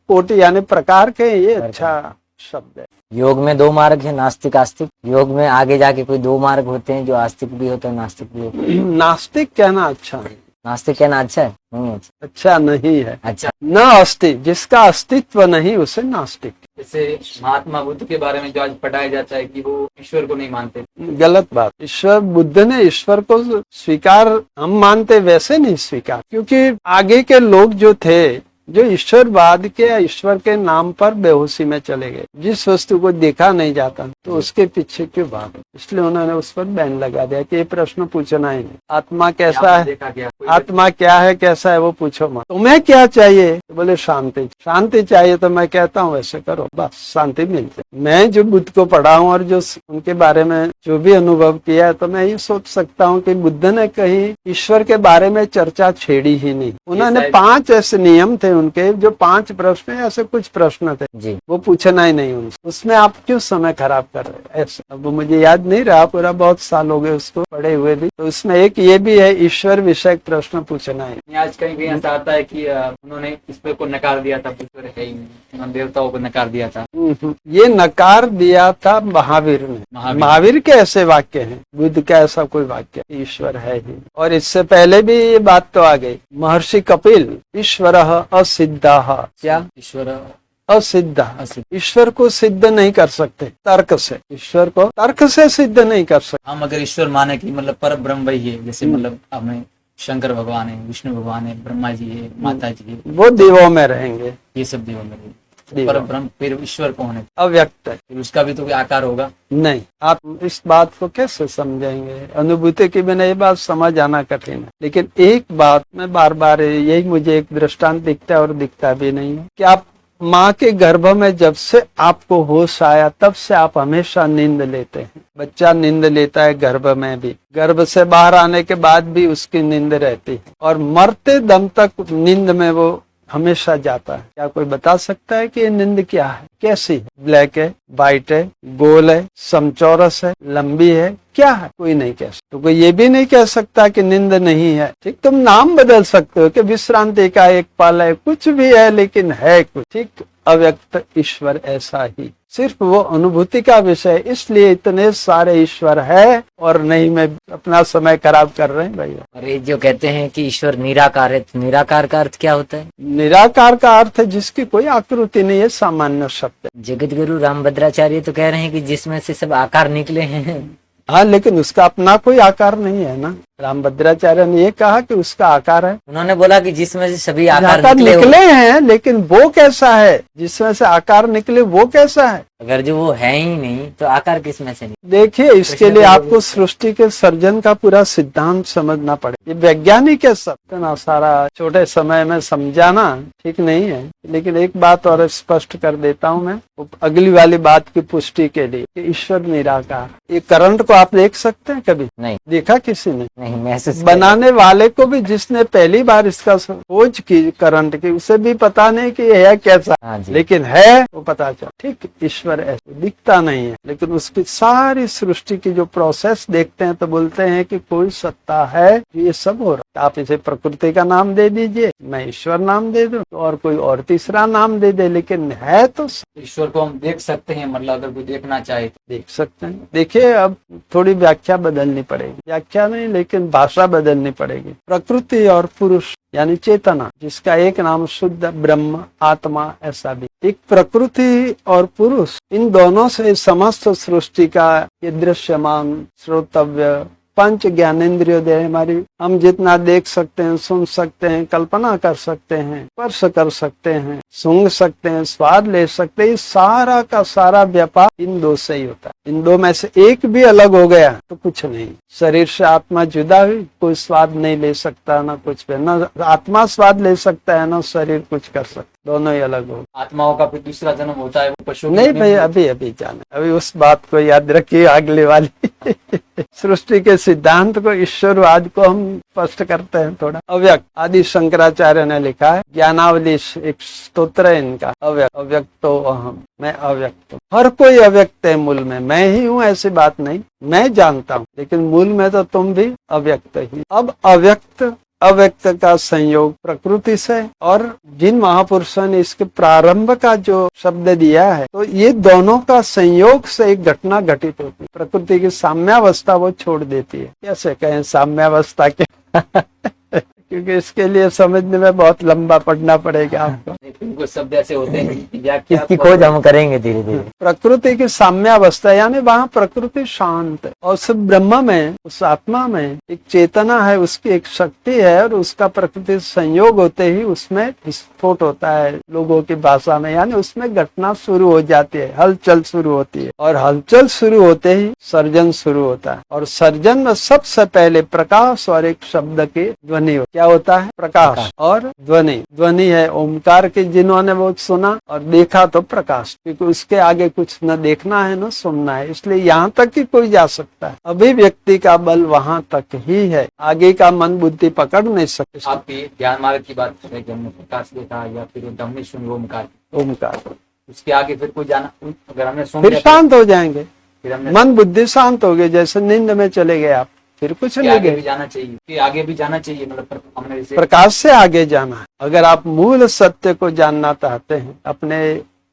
कोटि यानी प्रकार के, ये अच्छा शब्द है। योग में दो मार्ग है, नास्तिक आस्तिक। योग में आगे जाके कोई दो मार्ग होते हैं, जो आस्तिक भी होते हैं, नास्तिक भी होते हैं। नास्तिक कहना अच्छा नहीं, नास्तिक कहना अच्छा है? नहीं अच्छा। अच्छा नहीं है। अच्छा, न अस्ति, जिसका अस्तित्व नहीं उसे नास्तिक। जैसे महात्मा बुद्ध के बारे में जो आज पढ़ाया जाता है कि वो ईश्वर को नहीं मानते। गलत बात। ईश्वर, बुद्ध ने ईश्वर को स्वीकार, हम मानते वैसे नहीं स्वीकार, क्योंकि आगे के लोग जो थे, जो ईश्वरवाद के या ईश्वर के नाम पर बेहोशी में चले गए, जिस वस्तु को देखा नहीं जाता तो उसके पीछे क्यों भागो, इसलिए उन्होंने उस पर बैन लगा दिया कि ये प्रश्न पूछना ही नहीं। आत्मा कैसा है, देखा गया आत्मा क्या है, कैसा है, वो पूछो मत। तुम्हें क्या चाहिए? तो बोले शांति। शांति चाहिए तो मैं कहता हूँ वैसे करो, बस शांति मिलती। मैं जो बुद्ध को पढ़ा हूँ और जो उनके बारे में जो भी अनुभव किया है, तो मैं ये सोच सकता हूँ कि बुद्ध ने कहीं ईश्वर के बारे में चर्चा छेड़ी ही नहीं। उन्होंने 5 ऐसे नियम थे उनके, जो 5 प्रश्न ऐसे कुछ प्रश्न थे जी। वो पूछना ही नहीं उनसे। उसमें आप क्यों समय खराब कर रहे हैं ऐसे? अब वो मुझे याद नहीं रहा, पूरा बहुत साल हो गए उसको पढ़े हुए भी। तो उसमें एक ये भी है, ईश्वर विषयक प्रश्न पूछना है। आज कहीं कहीं ऐसा आता है कि उन्होंने ईश्वर को नकार दिया था, ईश्वर है ही नहीं, उन्होंने देवताओं को नकार दिया था। ये नकार दिया था महावीर ने। महावीर के ऐसे वाक्य हैं, बुद्ध का ऐसा कोई वाक्य ईश्वर है ही। और इससे पहले भी ये बात तो आ गई, महर्षि कपिल ईश्वर असिद्ध। क्या? ईश्वर असिद्ध। ईश्वर को सिद्ध नहीं कर सकते तर्क से, ईश्वर को तर्क से सिद्ध नहीं कर सकते। हम अगर ईश्वर माने कि मतलब पर ब्रह्म वही है, जैसे मतलब हमें शंकर भगवान है, विष्णु भगवान है, ब्रह्मा जी है, माता जी है, वो देवों में रहेंगे, ये सब देवों में है। देवों। पर ब्रह्म फिर ईश्वर कौन है? अव्यक्त है। फिर उसका भी तो कोई आकार होगा। नहीं, आप इस बात को कैसे समझेंगे? अनुभूति के बिना ये बात समझ आना कठिन है। लेकिन एक बात मैं बार बार, यही मुझे एक दृष्टांत दिखता है और दिखता भी नहीं है, कि आप माँ के गर्भ में जब से आपको होश आया तब से आप हमेशा नींद लेते हैं। बच्चा नींद लेता है गर्भ में भी, गर्भ से बाहर आने के बाद भी उसकी नींद रहती है, और मरते दम तक नींद में वो हमेशा जाता है। क्या कोई बता सकता है कि ये नींद क्या है, कैसी है? ब्लैक है, व्हाइट है, गोल है, समचौरस है, लंबी है, क्या है? कोई नहीं कह सकता। तो कोई ये भी नहीं कह सकता कि नींद नहीं है। ठीक, तुम नाम बदल सकते हो कि विश्रांति का एक पल है, कुछ भी है, लेकिन है कुछ। ठीक, अव्यक्त ईश्वर ऐसा ही, सिर्फ वो अनुभूति का विषय। इसलिए इतने सारे ईश्वर है, और नहीं मैं अपना समय खराब कर रहे हैं भैया। और ये जो कहते हैं कि ईश्वर निराकार है, तो निराकार का अर्थ क्या होता है? निराकार का अर्थ है जिसकी कोई आकृति नहीं है, सामान्य शब्द। जगत गुरु रामभद्राचार्य तो कह रहे हैं कि जिसमें से सब आकार निकले हैं। हाँ, लेकिन उसका अपना कोई आकार नहीं है ना। रामभद्राचार्य ने ये कहा कि उसका आकार है। उन्होंने बोला कि जिसमें से सभी आकार आकार निकले हो। हैं, लेकिन वो कैसा है? जिसमें से आकार निकले वो कैसा है? अगर जो वो है ही नहीं तो आकार किस में से नहीं? देखिए, इसके लिए आपको सृष्टि के सर्जन का पूरा सिद्धांत समझना पड़ेगा। ये वैज्ञानिक है सब, इतना सारा छोटे समय में समझाना ठीक नहीं है। लेकिन एक बात और स्पष्ट कर देता हूँ मैं, अगली वाली बात की पुष्टि के लिए, कि ईश्वर निराकार। ये करंट को आप देख सकते हैं? कभी नहीं देखा किसी ने? नहीं, महसूस बनाने वाले को भी, जिसने पहली बार इसका खोज की करंट की, उसे भी पता नहीं कि यह है कैसा। हाँ जी। लेकिन है वो पता चला। ठीक, ईश्वर ऐसे दिखता नहीं है, लेकिन उसकी सारी सृष्टि की जो प्रोसेस देखते हैं तो बोलते हैं कि कोई सत्ता है ये सब हो रहा है। आप इसे प्रकृति का नाम दे दीजिए, मैं ईश्वर नाम दे दूं, और कोई और तीसरा नाम दे दे, लेकिन है तो ईश्वर को हम देख सकते हैं, मतलब अगर कोई देखना चाहे तो देख सकते हैं। देखिए, अब थोड़ी व्याख्या बदलनी पड़ेगी, व्याख्या नहीं लेकिन भाषा बदलनी पड़ेगी। प्रकृति और पुरुष यानी चेतना, जिसका एक नाम शुद्ध ब्रह्म आत्मा, ऐसा भी एक प्रकृति और पुरुष, इन दोनों से समस्त सृष्टि का ये दृश्यमान श्रोतव्य पंच ज्ञानेन्द्रिय दे हमारी, हम जितना देख सकते हैं, सुन सकते हैं, कल्पना कर सकते हैं, स्पर्श कर सकते हैं, सूंघ सकते हैं, स्वाद ले सकते हैं, सारा का सारा व्यापार इन दो से ही होता है। इन दो में से एक भी अलग हो गया तो कुछ नहीं। शरीर से आत्मा जुदा हुई, कोई स्वाद नहीं ले सकता, ना कुछ भी, ना आत्मा स्वाद ले सकता है, ना शरीर कुछ कर सकता, दोनों ही अलग हो। आत्माओं का फिर दूसरा जन्म होता है, वो पशु नहीं भाई, अभी जाने, अभी उस बात को याद रखिए अगले वाली सृष्टि के सिद्धांत को, ईश्वरवाद को हम स्पष्ट करते हैं थोड़ा। अव्यक्त, आदि शंकराचार्य ने लिखा है, ज्ञानावली एक स्तोत्र है इनका, अव्यक्त, अव्यक्तो अहम, मैं अव्यक्त हूँ। हर कोई अव्यक्त है मूल में, मैं ही हूँ ऐसी बात नहीं, मैं जानता हूँ, लेकिन मूल में तो तुम भी अव्यक्त ही। अब अव्यक्त अव्यक्त का संयोग प्रकृति से, और जिन महापुरुषों ने इसके प्रारंभ का जो शब्द दिया है, तो ये दोनों का संयोग से एक घटना घटित होती है। प्रकृति की साम्यावस्था वो छोड़ देती है। कैसे कहें साम्यावस्था के क्योंकि इसके लिए समझने में बहुत लंबा पढ़ना पड़ेगा आपको। कुछ शब्द ऐसे होते हैं कि व्याख्या इसकी खोज हम करेंगे धीरे धीरे। प्रकृति की साम्यावस्था यानी वहाँ प्रकृति शांत है, और उस ब्रह्म में, उस आत्मा में एक चेतना है, उसकी एक शक्ति है, और उसका प्रकृति संयोग होते ही उसमें विस्फोट होता है लोगों की भाषा में, यानी उसमें घटना शुरू हो जाती है, हलचल शुरू होती है, और हलचल शुरू होते ही सर्जन शुरू होता है। और सर्जन में सबसे पहले प्रकाश और एक शब्द की ध्वनि क्या होता है? प्रकाश और ध्वनि। ध्वनि है ओमकार की, जिन्होंने वो सुना और देखा तो प्रकाश, क्योंकि उसके आगे कुछ न देखना है न सुनना है, इसलिए यहाँ तक ही कोई जा सकता है। अभिव्यक्ति का बल वहाँ तक ही है, आगे का मन बुद्धि पकड़ नहीं सकते। आपकी ध्यान मार्ग की बात करें कि हमने प्रकाश देखा या फिर धम्मी सुन ओमकार, ओमकार उसके आगे फिर कोई जाना, अगर हमने सुन फिर लिया शांत हो जाएंगे, फिर हमने मन बुद्धि शांत हो गए, जैसे नींद में चले गए आप, फिर कुछ उसके नहीं आगे गए। भी जाना चाहिए, कि आगे भी जाना चाहिए, मतलब हमने जैसे प्रकाश से आगे जाना है। अगर आप मूल सत्य को जानना चाहते हैं, अपने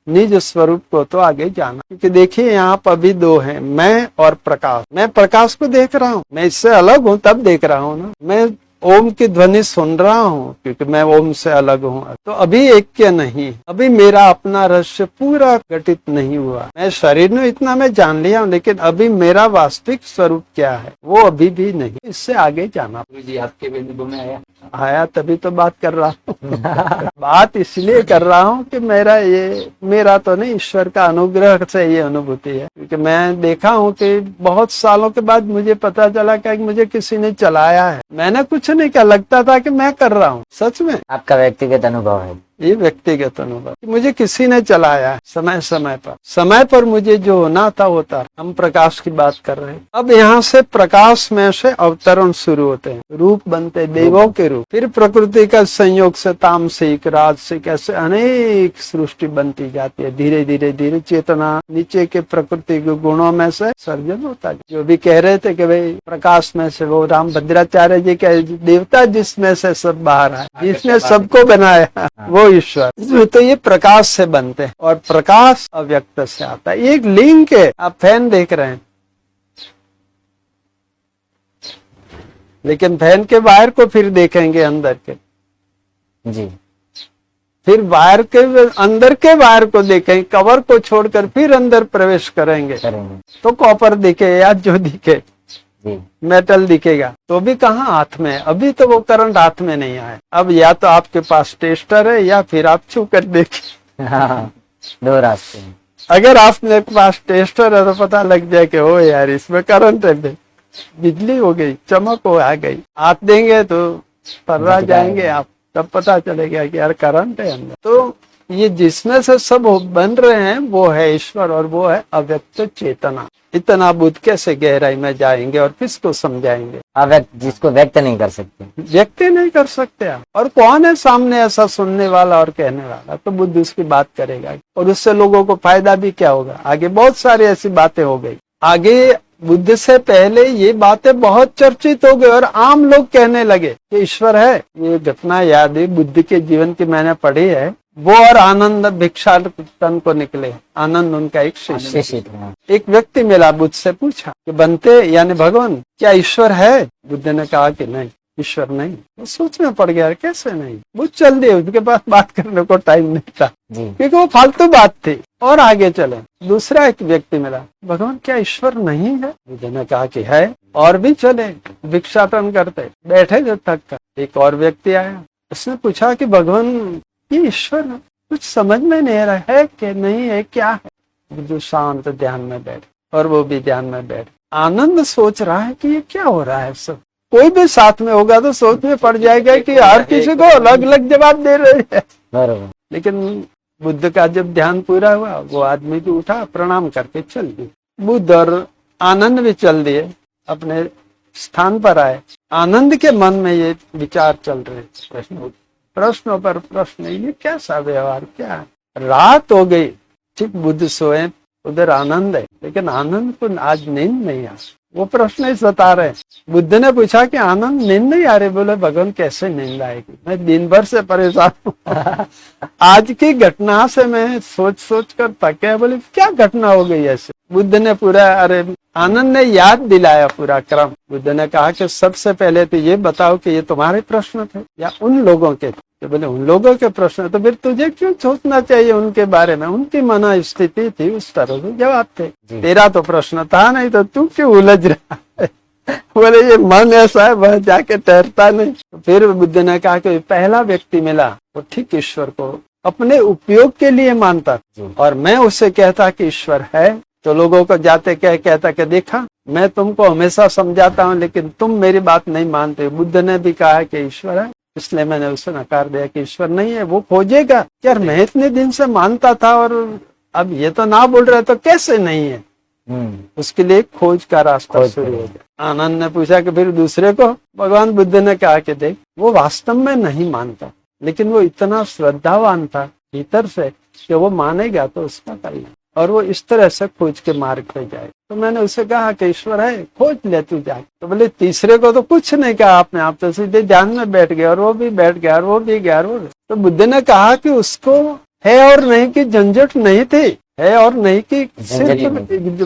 निज स्वरूप को, तो आगे जाना। क्योंकि देखिए यहाँ पर अभी दो हैं, मैं और प्रकाश। मैं प्रकाश को देख रहा हूँ, मैं इससे अलग हूँ तब देख रहा हूँ ना। मैं ओम की ध्वनि सुन रहा हूँ क्योंकि मैं ओम से अलग हूँ, तो अभी ऐक्य नहीं, अभी मेरा अपना रहस्य पूरा घटित नहीं हुआ। मैं शरीर में इतना मैं जान लिया हूँ, लेकिन अभी मेरा वास्तविक स्वरूप क्या है वो अभी भी नहीं। इससे आगे जाना। गुरु जी आपके अनुभव में आया तभी तो बात कर रहा हूँ बात इसलिए कर रहा हूँ कि मेरा तो नहीं, ईश्वर का अनुग्रह से ये अनुभूति है। क्योंकि मैं देखा हूँ कि बहुत सालों के बाद मुझे पता चला कि मुझे किसी ने चलाया है, मैंने कुछ नहीं किया, लगता था कि मैं कर रहा हूँ। सच में आपका व्यक्तिगत अनुभव है ये व्यक्तिगत अनुभव, मुझे किसी ने चलाया है समय पर मुझे जो होना था होता। हम प्रकाश की बात कर रहे हैं। अब यहाँ से प्रकाश में से अवतरण शुरू होते हैं, रूप बनते देवों के रूप, फिर प्रकृति का संयोग से तामसिक राजसिक ऐसे अनेक सृष्टि बनती जाती है। धीरे धीरे धीरे चेतना नीचे के प्रकृति के गुणों में से सर्जन होता है। जो भी कह रहे थे कि भाई प्रकाश में से, वो राम भद्राचार्य जी के देवता जिसमें से सब बाहर आए, जिसने सबको बनाया वो ईश्वर। तो ये प्रकाश से बनते हैं, और प्रकाश अव्यक्त से आता है। एक लिंक है, आप फैन देख रहे हैं, लेकिन फैन के वायर को फिर देखेंगे अंदर के जी, फिर वायर के अंदर के वायर को देखेंगे, कवर को छोड़कर फिर अंदर प्रवेश करेंगे तो कॉपर दिखे या जो दिखे जी, मेटल दिखेगा, तो भी कहाँ हाथ में है। अभी तो वो करंट हाथ में नहीं आया। अब या तो आपके पास टेस्टर है या फिर आप छू कर देखिए। हाँ, दो रास्ते हैं। अगर आपके पास टेस्टर है तो पता लग जाए कि हो यार इसमें करंट है, बिजली हो गई, चमक हो आ गई। हाथ देंगे तो पर्रा जाएंगे आप, तब पता चलेगा कि यार करंट है अंदर। तो ये जिसमें से सब बन रहे हैं वो है ईश्वर, और वो है अव्यक्त चेतना। इतना बुद्ध कैसे गहराई में जाएंगे और किसको समझाएंगे? अव्यक्त, जिसको व्यक्त नहीं कर सकते, व्यक्त नहीं कर सकते आप। और कौन है सामने ऐसा सुनने वाला और कहने वाला? तो बुद्ध उसकी बात करेगा, और उससे लोगों को फायदा भी क्या होगा? आगे बहुत सारी ऐसी बातें हो गई। आगे बुद्ध से पहले ये बातें बहुत चर्चित हो गई और आम लोग कहने लगे कि ईश्वर है। ये घटना याद है बुद्ध के जीवन की, मैंने पढ़ी है। वो और आनंद भिक्षाटन को निकले। आनंद उनका एक शिष्य। एक व्यक्ति मिला, बुद्ध से पूछा कि बनते यानी भगवान क्या ईश्वर है? बुद्ध ने कहा कि नहीं, ईश्वर नहीं। वो सोच में पड़ गया, कैसे नहीं? बुद्ध चल दिए, उसके पास बात करने को टाइम नहीं था क्योंकि वो फालतू बात थी। और आगे चले, दूसरा एक व्यक्ति मिला, भगवान क्या ईश्वर नहीं है? बुद्ध ने कहा कि है। और भी चले, भिक्षाटन करते बैठे जो थक कर। एक और व्यक्ति आया, उसने पूछा कि भगवान ये ईश्वर कुछ समझ में नहीं आ रहा है कि नहीं है, क्या है? जो शांत ध्यान में बैठ, और वो भी ध्यान में बैठ। आनंद सोच रहा है कि ये क्या हो रहा है। सब कोई भी साथ में होगा तो सोच में पड़ जाएगा कि हर किसी को अलग अलग जवाब दे रहे हैं। लेकिन बुद्ध का जब ध्यान पूरा हुआ, वो आदमी भी उठा, प्रणाम करके चल दिए। बुद्ध और आनंद भी चल दिए, अपने स्थान पर आए। आनंद के मन में ये विचार चल रहे, प्रश्नों पर प्रश्न, ये कैसा व्यवहार, क्या है? रात हो गई, ठीक बुद्ध सोए, उधर आनंद है, लेकिन आनंद को आज नींद नहीं आ। वो प्रश्न ही सता रहे। बुद्ध ने पूछा कि आनंद नींद नहीं आ रही? बोले भगवान कैसे नींद आएगी, मैं दिन भर से परेशान हूँ। आज की घटना से मैं सोच सोच कर थक गया। बोले क्या घटना हो गई ऐसे? बुद्ध ने पूरा, अरे आनंद ने याद दिलाया पूरा क्रम। बुद्ध ने कहा कि सबसे पहले तो ये बताओ कि ये तुम्हारे प्रश्न थे या उन लोगों के थे? तो बोले उन लोगों के प्रश्न, तो फिर तुझे क्यों सोचना चाहिए उनके बारे में? उनकी मन स्थिति थी, उस तरह से जवाब थे। तेरा तो प्रश्न था नहीं, तो तू क्यों उलझ रहा है? बोले ये मन ऐसा है, वह जाके ठहरता नहीं। तो फिर बुद्ध ने कहा कि पहला व्यक्ति मिला वो ठीक ईश्वर को अपने उपयोग के लिए मानता, और मैं उससे कहता कि ईश्वर है, तो लोगों को जाते कहता कि देखा मैं तुमको हमेशा समझाता हूँ लेकिन तुम मेरी बात नहीं मानते। बुद्ध ने भी कहा कि ईश्वर है, इसलिए मैंने उसे नकार दिया कि ईश्वर नहीं है। वो खोजेगा, यार मैं इतने दिन से मानता था और अब ये तो ना बोल रहे, तो कैसे नहीं है? उसके लिए खोज का रास्ता शुरू हो गया। आनंद ने पूछा कि फिर दूसरे को? भगवान बुद्ध ने कहा कि देख, वो वास्तव में नहीं मानता, लेकिन वो इतना श्रद्धावान था भीतर से कि वो मानेगा तो उसका कल्याण, और वो इस तरह से खोज के मार्ग पे जाए। तो मैंने उसे कहा कि ईश्वर है, खोज ले तू जा। तो बोले तीसरे को तो कुछ नहीं कहा आपने, आप तो सीधे ध्यान में बैठ गए, और वो भी बैठ गया, और वो भी गया, और वो। तो बुद्ध ने कहा कि उसको है और नहीं की झंझट नहीं थी, है और नहीं की सिर्फ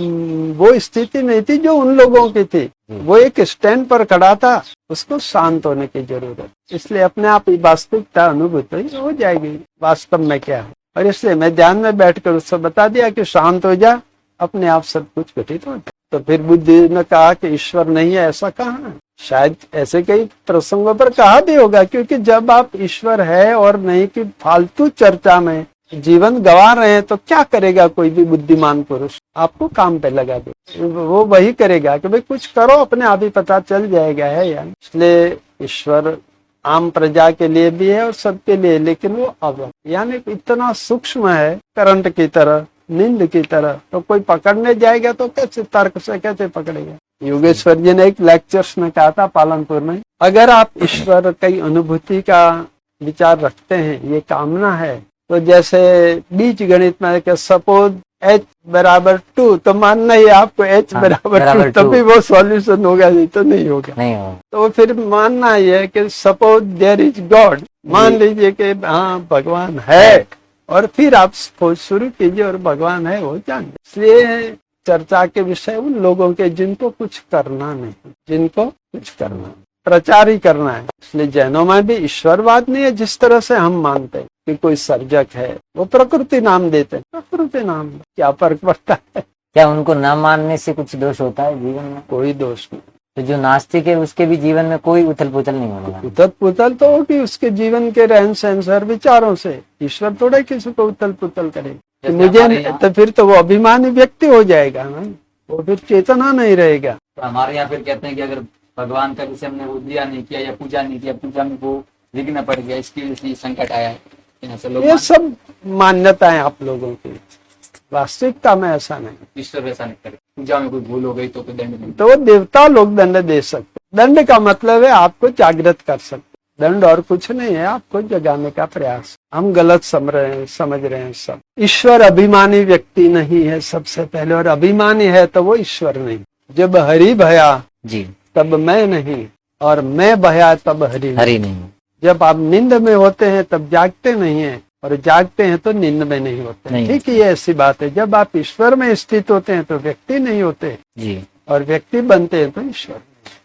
वो स्थिति नहीं थी जो उन लोगों की थी। वो एक स्टैंड पर खड़ा था, उसको शांत होने की जरूरत, इसलिए अपने आप ही वास्तविकता अनुभूति हो जाएगी वास्तव में क्या है। और इसलिए मैं ध्यान में बैठकर उसको बता दिया कि शांत हो जा, अपने आप सब कुछ घटित हो जाए। तो फिर बुद्ध ने कहा कि ईश्वर नहीं है, ऐसा कहाँ है? शायद ऐसे कई प्रसंगों पर कहा भी होगा, क्योंकि जब आप ईश्वर है और नहीं की फालतू चर्चा में जीवन गंवा रहे हैं तो क्या करेगा कोई भी बुद्धिमान पुरुष? आपको काम पे लगा दे, वो वही करेगा कि भाई कुछ करो, अपने आप ही पता चल जाएगा है या नहीं। इसलिए ईश्वर आम प्रजा के लिए भी है और सबके लिए, लेकिन वो अव्यक्त, यानी इतना सूक्ष्म है, करंट की तरह, नींद की तरह। तो कोई पकड़ने जाएगा तो कैसे, तर्क से कैसे पकड़ेगा? योगेश्वर जी ने एक लेक्चर्स में कहा था पालनपुर में, अगर आप ईश्वर की अनुभूति का विचार रखते हैं, ये कामना है, तो जैसे बीज गणित में सपोज h बराबर 2, तो मानना ही आपको h बराबर 2, तभी वो सॉल्यूशन होगा, नहीं तो नहीं होगा। तो फिर मानना ही है कि सपोज देयर इज गॉड, मान लीजिए कि हाँ भगवान है, और फिर आप खोज शुरू कीजिए और भगवान है वो जान। इसलिए चर्चा के विषय उन लोगों के जिनको कुछ करना नहीं, जिनको कुछ करना, प्रचार ही करना है। इसलिए जैनों में भी ईश्वरवाद नहीं है जिस तरह से हम मानते हैं कि कोई सर्जक है, वो प्रकृति नाम देते हैं, प्रकृति नाम, क्या फर्क पड़ता है? क्या उनको न मानने से कुछ दोष होता है जीवन में? कोई दोष नहीं। तो जो नास्तिक है उसके भी जीवन में कोई उथल पुथल नहीं होगा? उथल पुथल तो होगी उसके जीवन के रहन सहन और विचारों से। ईश्वर थोड़ा किसी को उथल पुथल करे, मुझे तो फिर तो वो अभिमानी व्यक्ति हो जाएगा ना, वो फिर चेतना नहीं रहेगा। तो हमारे यहाँ फिर कहते हैं कि अगर भगवान का जैसे हमने वो दिया नहीं किया या पूजा नहीं किया, पूजा में वो विघ्न पड़ गया, इसकी वजह से संकट आया है, ये सब मान्यताएं आप लोगों की, वास्तविकता में ऐसा नहीं। ईश्वर वैसा नहीं करे, पूजा में कोई भूल हो गई तो कोई दंड नहीं, तो वो देवता लोग दंड दे सकते। दंड का मतलब है आपको जागृत कर सकते, दंड और कुछ नहीं है, आपको जगाने का प्रयास। हम गलत समझ रहे हैं सब। ईश्वर अभिमानी व्यक्ति नहीं है सबसे पहले, और अभिमानी है तो वो ईश्वर नहीं। जब हरि भया जी तब मैं नहीं, और मैं भया तब हरि नहीं। जब आप नींद में होते हैं तब जागते नहीं हैं, और जागते हैं तो नींद में नहीं होते। ठीक है, ये ऐसी बात है। जब आप ईश्वर में स्थित होते हैं तो व्यक्ति नहीं होते जी, और व्यक्ति बनते हैं तो ईश्वर।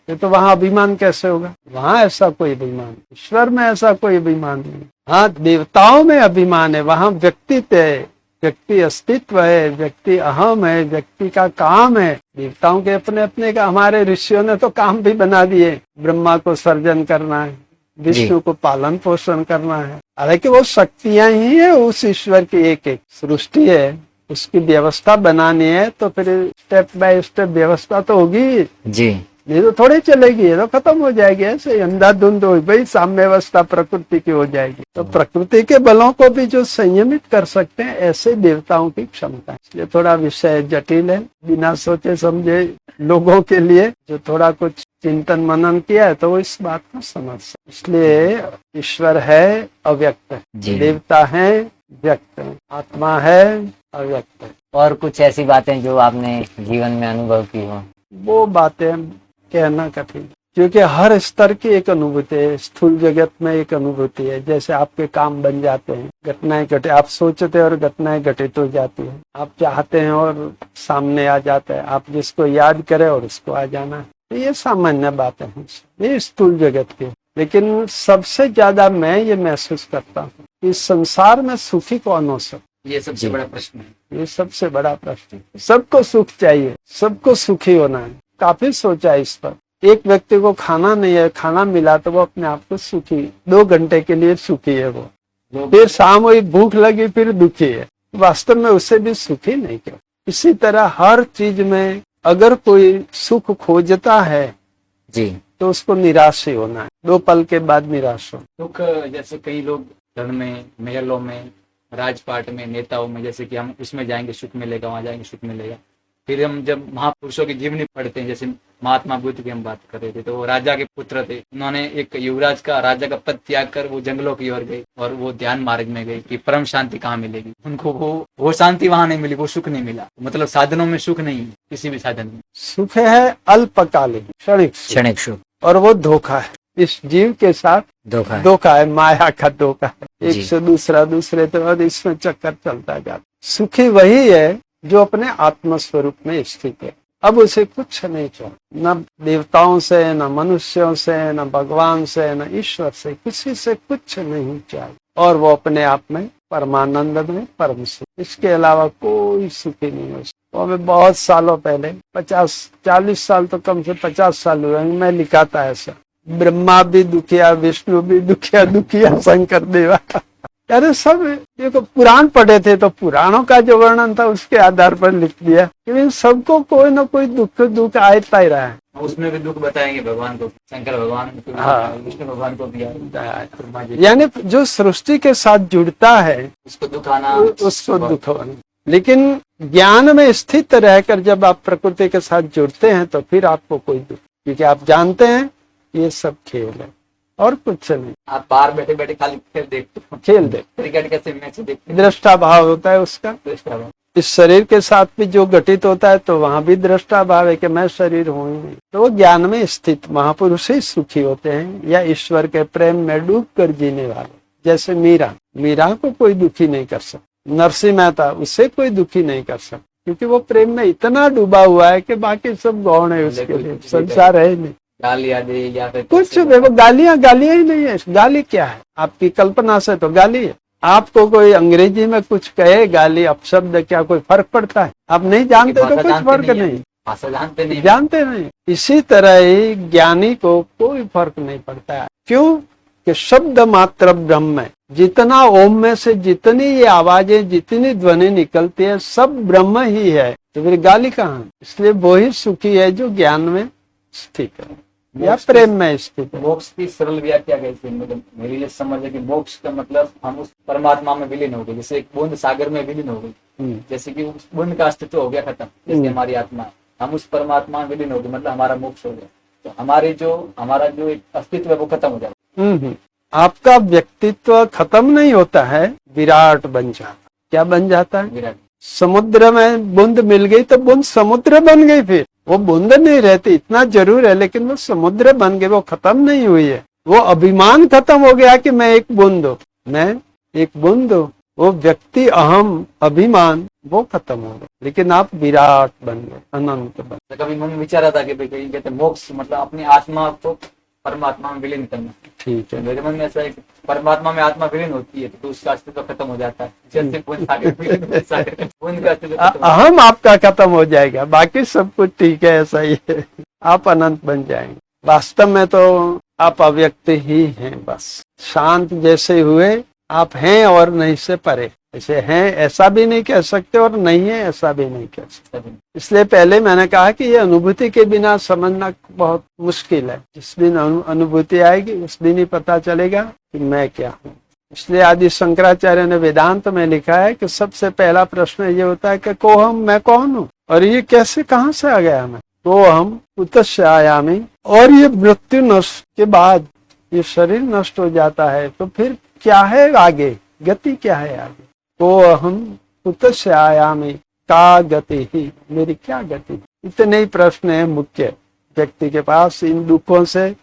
ये तो वहाँ अभिमान कैसे होगा? वहाँ ऐसा कोई अभिमान, ईश्वर में ऐसा कोई अभिमान नहीं। हाँ, देवताओं में अभिमान है, वहाँ व्यक्तित्व है, व्यक्ति अस्तित्व है, व्यक्ति अहम है, व्यक्ति का काम है। देवताओं के अपने अपने का, हमारे ऋषियों ने तो काम भी बना दिए। ब्रह्मा को सर्जन करना है, विष्णु को पालन पोषण करना है। हालांकि वो शक्तियां ही है उस ईश्वर की, एक एक सृष्टि है, उसकी व्यवस्था बनानी है तो फिर स्टेप बाय स्टेप व्यवस्था तो होगी जी, नहीं तो थोड़ी चलेगी, ये तो खत्म हो जाएगी। ऐसे अंधाधुंध हो भाई, साम्य व्यवस्था प्रकृति की हो जाएगी। तो प्रकृति के बलों को भी जो संयमित कर सकते हैं, ऐसे देवताओं की क्षमता है। इसलिए थोड़ा विषय जटिल है, बिना सोचे समझे लोगों के लिए जो थोड़ा कुछ चिंतन मनन किया है तो वो इस बात को समझ सकते। इसलिए ईश्वर है, अव्यक्त है, देवता है, व्यक्त है, आत्मा है, अव्यक्त है। और कुछ ऐसी बातें जो आपने जीवन में अनुभव की हो? वो बातें कहना कठिन, क्योंकि हर स्तर की एक अनुभूति है। स्थूल जगत में एक अनुभूति है, जैसे आपके काम बन जाते हैं, घटनाएं घटे, आप सोचते हैं और घटनाएं घटित हो जाती है, आप चाहते हैं और सामने आ जाता है, आप जिसको याद करें और उसको आ जाना है। ये सामान्य बातें हैं, ये स्थूल जगत की। लेकिन सबसे ज्यादा मैं ये महसूस करता हूँ कि संसार में सुखी कौन हो सकता, ये सबसे बड़ा प्रश्न है। ये सबसे बड़ा प्रश्न है। सबको सुख चाहिए, सबको सुखी होना है। काफी सोचा इस पर। एक व्यक्ति को खाना नहीं है, खाना मिला तो वो अपने आप को सुखी, 2 घंटे के लिए सुखी है वो, फिर शाम हुई भूख लगी फिर दुखी है, वास्तव में उससे भी सुखी नहीं क्या। इसी तरह हर चीज में अगर कोई सुख खोजता है जी, तो उसको निराश ही होना है, 2 पल के बाद निराश हो। दुख जैसे कई लोग धन में, महलों में, राजपाट में, नेताओं में, जैसे कि हम उसमें जाएंगे सुख मिलेगा, वहां जाएंगे सुख मिलेगा। फिर हम जब महापुरुषों की जीवनी पढ़ते हैं, जैसे महात्मा बुद्ध की हम बात कर रहे थे, तो वो राजा के पुत्र थे, उन्होंने एक युवराज का, राजा का पद त्याग कर वो जंगलों की ओर गए और वो ध्यान मार्ग में गए कि परम शांति कहाँ मिलेगी। उनको वो शांति वहां नहीं मिली, वो सुख नहीं मिला। मतलब साधनों में सुख नहीं है, किसी भी साधन में। सुख है अल्पकालिक, क्षणिक सुख, क्षणिक सुख, और वो धोखा है, इस जीव के साथ धोखा है, माया का धोखा है। एक से दूसरा, दूसरे तो और इसमें चक्कर चलता जाता। सुखी वही है जो अपने आत्म स्वरूप में स्थित है। अब उसे कुछ नहीं चाहिए, न देवताओं से, न मनुष्यों से, न भगवान से, न ईश्वर से, किसी से कुछ नहीं चाहिए, और वो अपने आप में परमानंद में परम सुख, इसके अलावा कोई सुखी नहीं हो सकता। हमें बहुत सालों पहले 50-40 साल तो कम से 50 साल हुए, मैं लिखा था ऐसा, ब्रह्मा भी दुखिया, विष्णु भी दुखिया, दुखिया शंकर देवा। अरे सब ये तो पुराण पढ़े थे, तो पुराणों का जो वर्णन था उसके आधार पर लिख दिया, क्योंकि सबको कोई ना कोई दुख आता ही रहा है। उसमें भी दुख बताएंगे भगवान को, शंकर भगवान को, हाँ, विष्णु भगवान को भी यानी जो सृष्टि के साथ जुड़ता है उसको दुख आना, उसको दुख होना। लेकिन ज्ञान में स्थित रहकर जब आप प्रकृति के साथ जुड़ते हैं तो फिर आपको कोई दुख, क्योंकि आप जानते हैं ये सब खेल है और कुछ नहीं। आप बाहर बैठे बैठे खाली खेल देखते हो, खेल दे, क्रिकेट कैसे मैच देखते, दृष्टा भाव होता है उसका। इस शरीर के साथ भी जो घटित होता है तो वहां भी दृष्टा भाव है कि मैं शरीर हूं ही नहीं। तो वो ज्ञान में स्थित महापुरुष ही सुखी होते हैं, या ईश्वर के प्रेम में डूब कर जीने वाले। जैसे मीरा को कोई दुखी नहीं कर सकता, नरसिंह मेहता उसे कोई दुखी नहीं कर सकता, क्योंकि वो प्रेम में इतना डूबा हुआ है कि बाकी सब गौण है उसके लिए, संसार है ही नहीं। गालियां दे या फिर कुछ देखो, गालियां ही नहीं है। गाली क्या है? आपकी कल्पना से तो गाली है। आपको कोई अंग्रेजी में कुछ कहे गाली अपशब्द, क्या कोई फर्क पड़ता है? आप नहीं जानते तो कुछ फर्क नहीं, भाषा जानते नहीं। इसी तरह ही ज्ञानी को कोई फर्क नहीं पड़ता है। क्यों? कि शब्द मात्र ब्रह्म है। जितना ओम में से जितनी ये आवाजें, जितनी ध्वनि निकलती है, सब ब्रह्म ही है, तो फिर गाली कहाँ? इसलिए वो ही सुखी है जो ज्ञान में स्थित है या प्रेम में स्थित है। मोक्ष की सरल व्याख्या कैसे, मतलब मेरी ये समझ है कि मोक्ष का मतलब हम उस परमात्मा में विलीन हो गए, जैसे एक बूंद सागर में विलीन हो गई, जैसे कि उस बूंद का अस्तित्व हो गया खत्म, जैसे हमारी आत्मा, हम उस परमात्मा में विलीन हो गए, मतलब हमारा मोक्ष हो गया। तो हमारा जो एक अस्तित्व है वो खत्म हो जाता। आपका व्यक्तित्व खत्म नहीं होता है, विराट बन जाता। क्या बन जाता है? विराट। समुद्र में बूंद मिल गई तो बूंद समुद्र बन गई, फिर वो बूंद नहीं रहती, इतना जरूर है, लेकिन वो समुद्र बन गई, वो खत्म नहीं हुई है। वो अभिमान खत्म हो गया कि मैं एक बूंद हूँ, मैं एक बूंद हूँ। वो व्यक्ति अहम अभिमान वो खत्म हो गया, लेकिन आप विराट बन गए, अनंत बन। तो कभी मन में विचार आता कि भाई कहीं कहते मोक्ष मतलब अपनी आत्मा को परमात्मा में विलीन करना। ठीक है, मेरे मन में ऐसा है कि परमात्मा में आत्मा विलीन होती है तो उसका अस्तित्व खत्म हो जाता है, जैसे बूंद सागर बूंद का अस्तित्व अहम आपका खत्म हो जाएगा, बाकी सब कुछ ठीक है, ऐसा ही है, आप अनंत बन जाएंगे। वास्तव में तो आप अव्यक्त ही हैं, बस शांत जैसे हुए आप हैं और नहीं से परे। ऐसे हैं ऐसा भी नहीं कह सकते और नहीं है ऐसा भी नहीं कह सकते। इसलिए पहले मैंने कहा कि ये अनुभूति के बिना समझना बहुत मुश्किल है। जिस दिन अनुभूति आएगी उस दिन ही पता चलेगा कि मैं क्या हूँ। इसलिए आदि शंकराचार्य ने वेदांत में लिखा है कि सबसे पहला प्रश्न ये होता है कि कोहम, मैं कौन हूँ, और ये कैसे कहाँ से आ गया मैं? कोहम कुतस्य आयामि। और ये मृत्यु नष्ट के बाद ये शरीर नष्ट हो जाता है तो फिर क्या है आगे, गति क्या है आगे? तो हम कुतस्य आयामि, का गति ही, मेरी क्या गति? इतने ही प्रश्न है मुख्य व्यक्ति के पास, इन दुखों से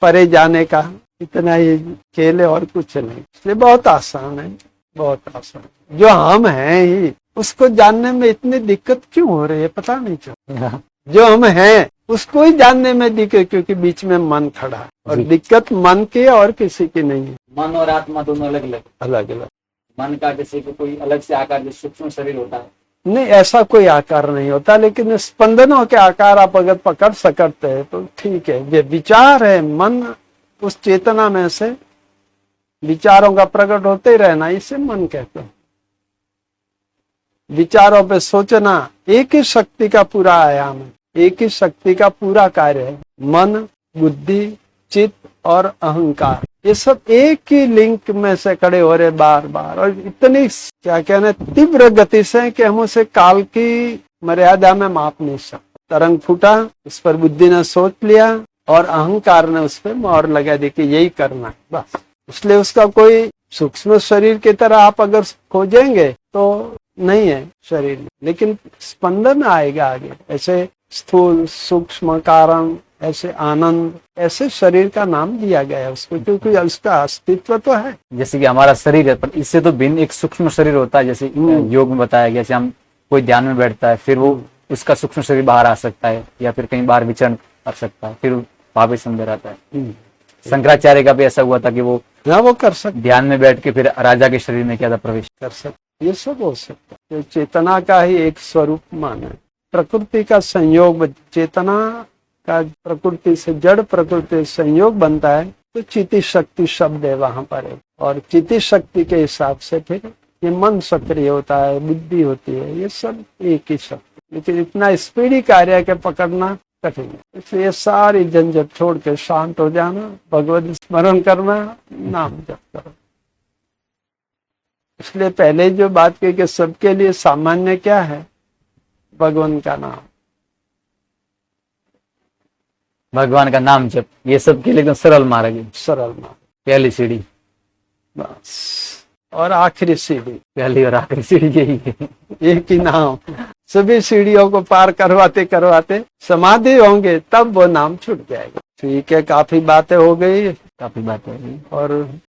परे जाने का इतना ही खेल है और कुछ नहीं। इसलिए बहुत आसान है, बहुत आसान। जो हम हैं ही उसको जानने में इतनी दिक्कत क्यों हो रही है पता नहीं चलता। जो हम हैं उसको ही जानने में दिक्कत, क्योंकि बीच में मन खड़ा है और जी। दिक्कत मन की है और किसी की नहीं है। मन और आत्मा दोनों अलग अलग। अलग अलग मन का जैसे कि कोई अलग से आकार, जो सूक्ष्म शरीर होता है, नहीं, ऐसा कोई आकार नहीं होता, लेकिन स्पंदनों के आकार आप अगर पकड़ सकते हैं तो ठीक है। ये विचार है, मन उस चेतना में से विचारों का प्रकट होते ही रहना, इसे मन कहते हैं। विचारों पे सोचना एक ही शक्ति का पूरा आयाम है, एक ही शक्ति का पूरा कार्य है। मन, बुद्धि, चित्त और अहंकार, ये सब एक ही लिंक में से खड़े हो रहे बार बार, और इतनी क्या कहने तीव्र गति से कि हम उसे काल की मर्यादा में माप नहीं सकते। तरंग फूटा, उस पर बुद्धि ने सोच लिया और अहंकार ने उस पर मोहर लगा दी कि यही करना है बस। इसलिए उसका कोई सूक्ष्म शरीर की तरह आप अगर खोजेंगे तो नहीं है शरीर में, लेकिन स्पंदन आएगा आगे। ऐसे स्थूल, सूक्ष्म, कारण, ऐसे आनंद, ऐसे शरीर का नाम दिया गया है उसको, क्योंकि उसका अस्तित्व तो है। जैसे कि हमारा शरीर है, पर इससे तो भिन्न एक सूक्ष्म शरीर होता है। जैसे योग में बताया गया, जैसे हम कोई ध्यान में बैठता है, फिर वो उसका सूक्ष्म शरीर बाहर आ सकता है, या फिर कहीं बाहर विचरण कर सकता है, फिर वापिस अंदर आता है। शंकराचार्य का भी ऐसा हुआ था कि वो कर सकते, ध्यान में बैठ के फिर राजा के शरीर में क्या था प्रवेश कर सकते, ये सब हो सकता है। तो चेतना का ही एक स्वरूप माना है, प्रकृति का संयोग, चेतना का प्रकृति से, जड़ प्रकृति से संयोग बनता है तो चिति शक्ति शब्द है वहां पर है। और चिति शक्ति के हिसाब से फिर ये मन सक्रिय होता है, बुद्धि होती है, ये सब एक ही शक्ति। लेकिन इतना स्पीडी कार्य के पकड़ना कठिन है। इसलिए सारी झंझट छोड़ के शांत हो जाना, भगवत स्मरण करना, नाम जप करो। इसलिए पहले जो बात की कि सबके लिए सामान्य क्या है, भगवान का नाम, भगवान का नाम जप, ये सब के लिए एकदम सरल मार्ग है। सरल नाम, पहली सीढ़ी, बस। और आखिरी सीढ़ी, पहली और आखिरी सीढ़ी यही है। एक ही नाम। सभी सीढ़ियों को पार करवाते करवाते समाधि होंगे, तब वो नाम छूट जाएगा। ठीक है, काफी बातें हो गई काफी बात है। और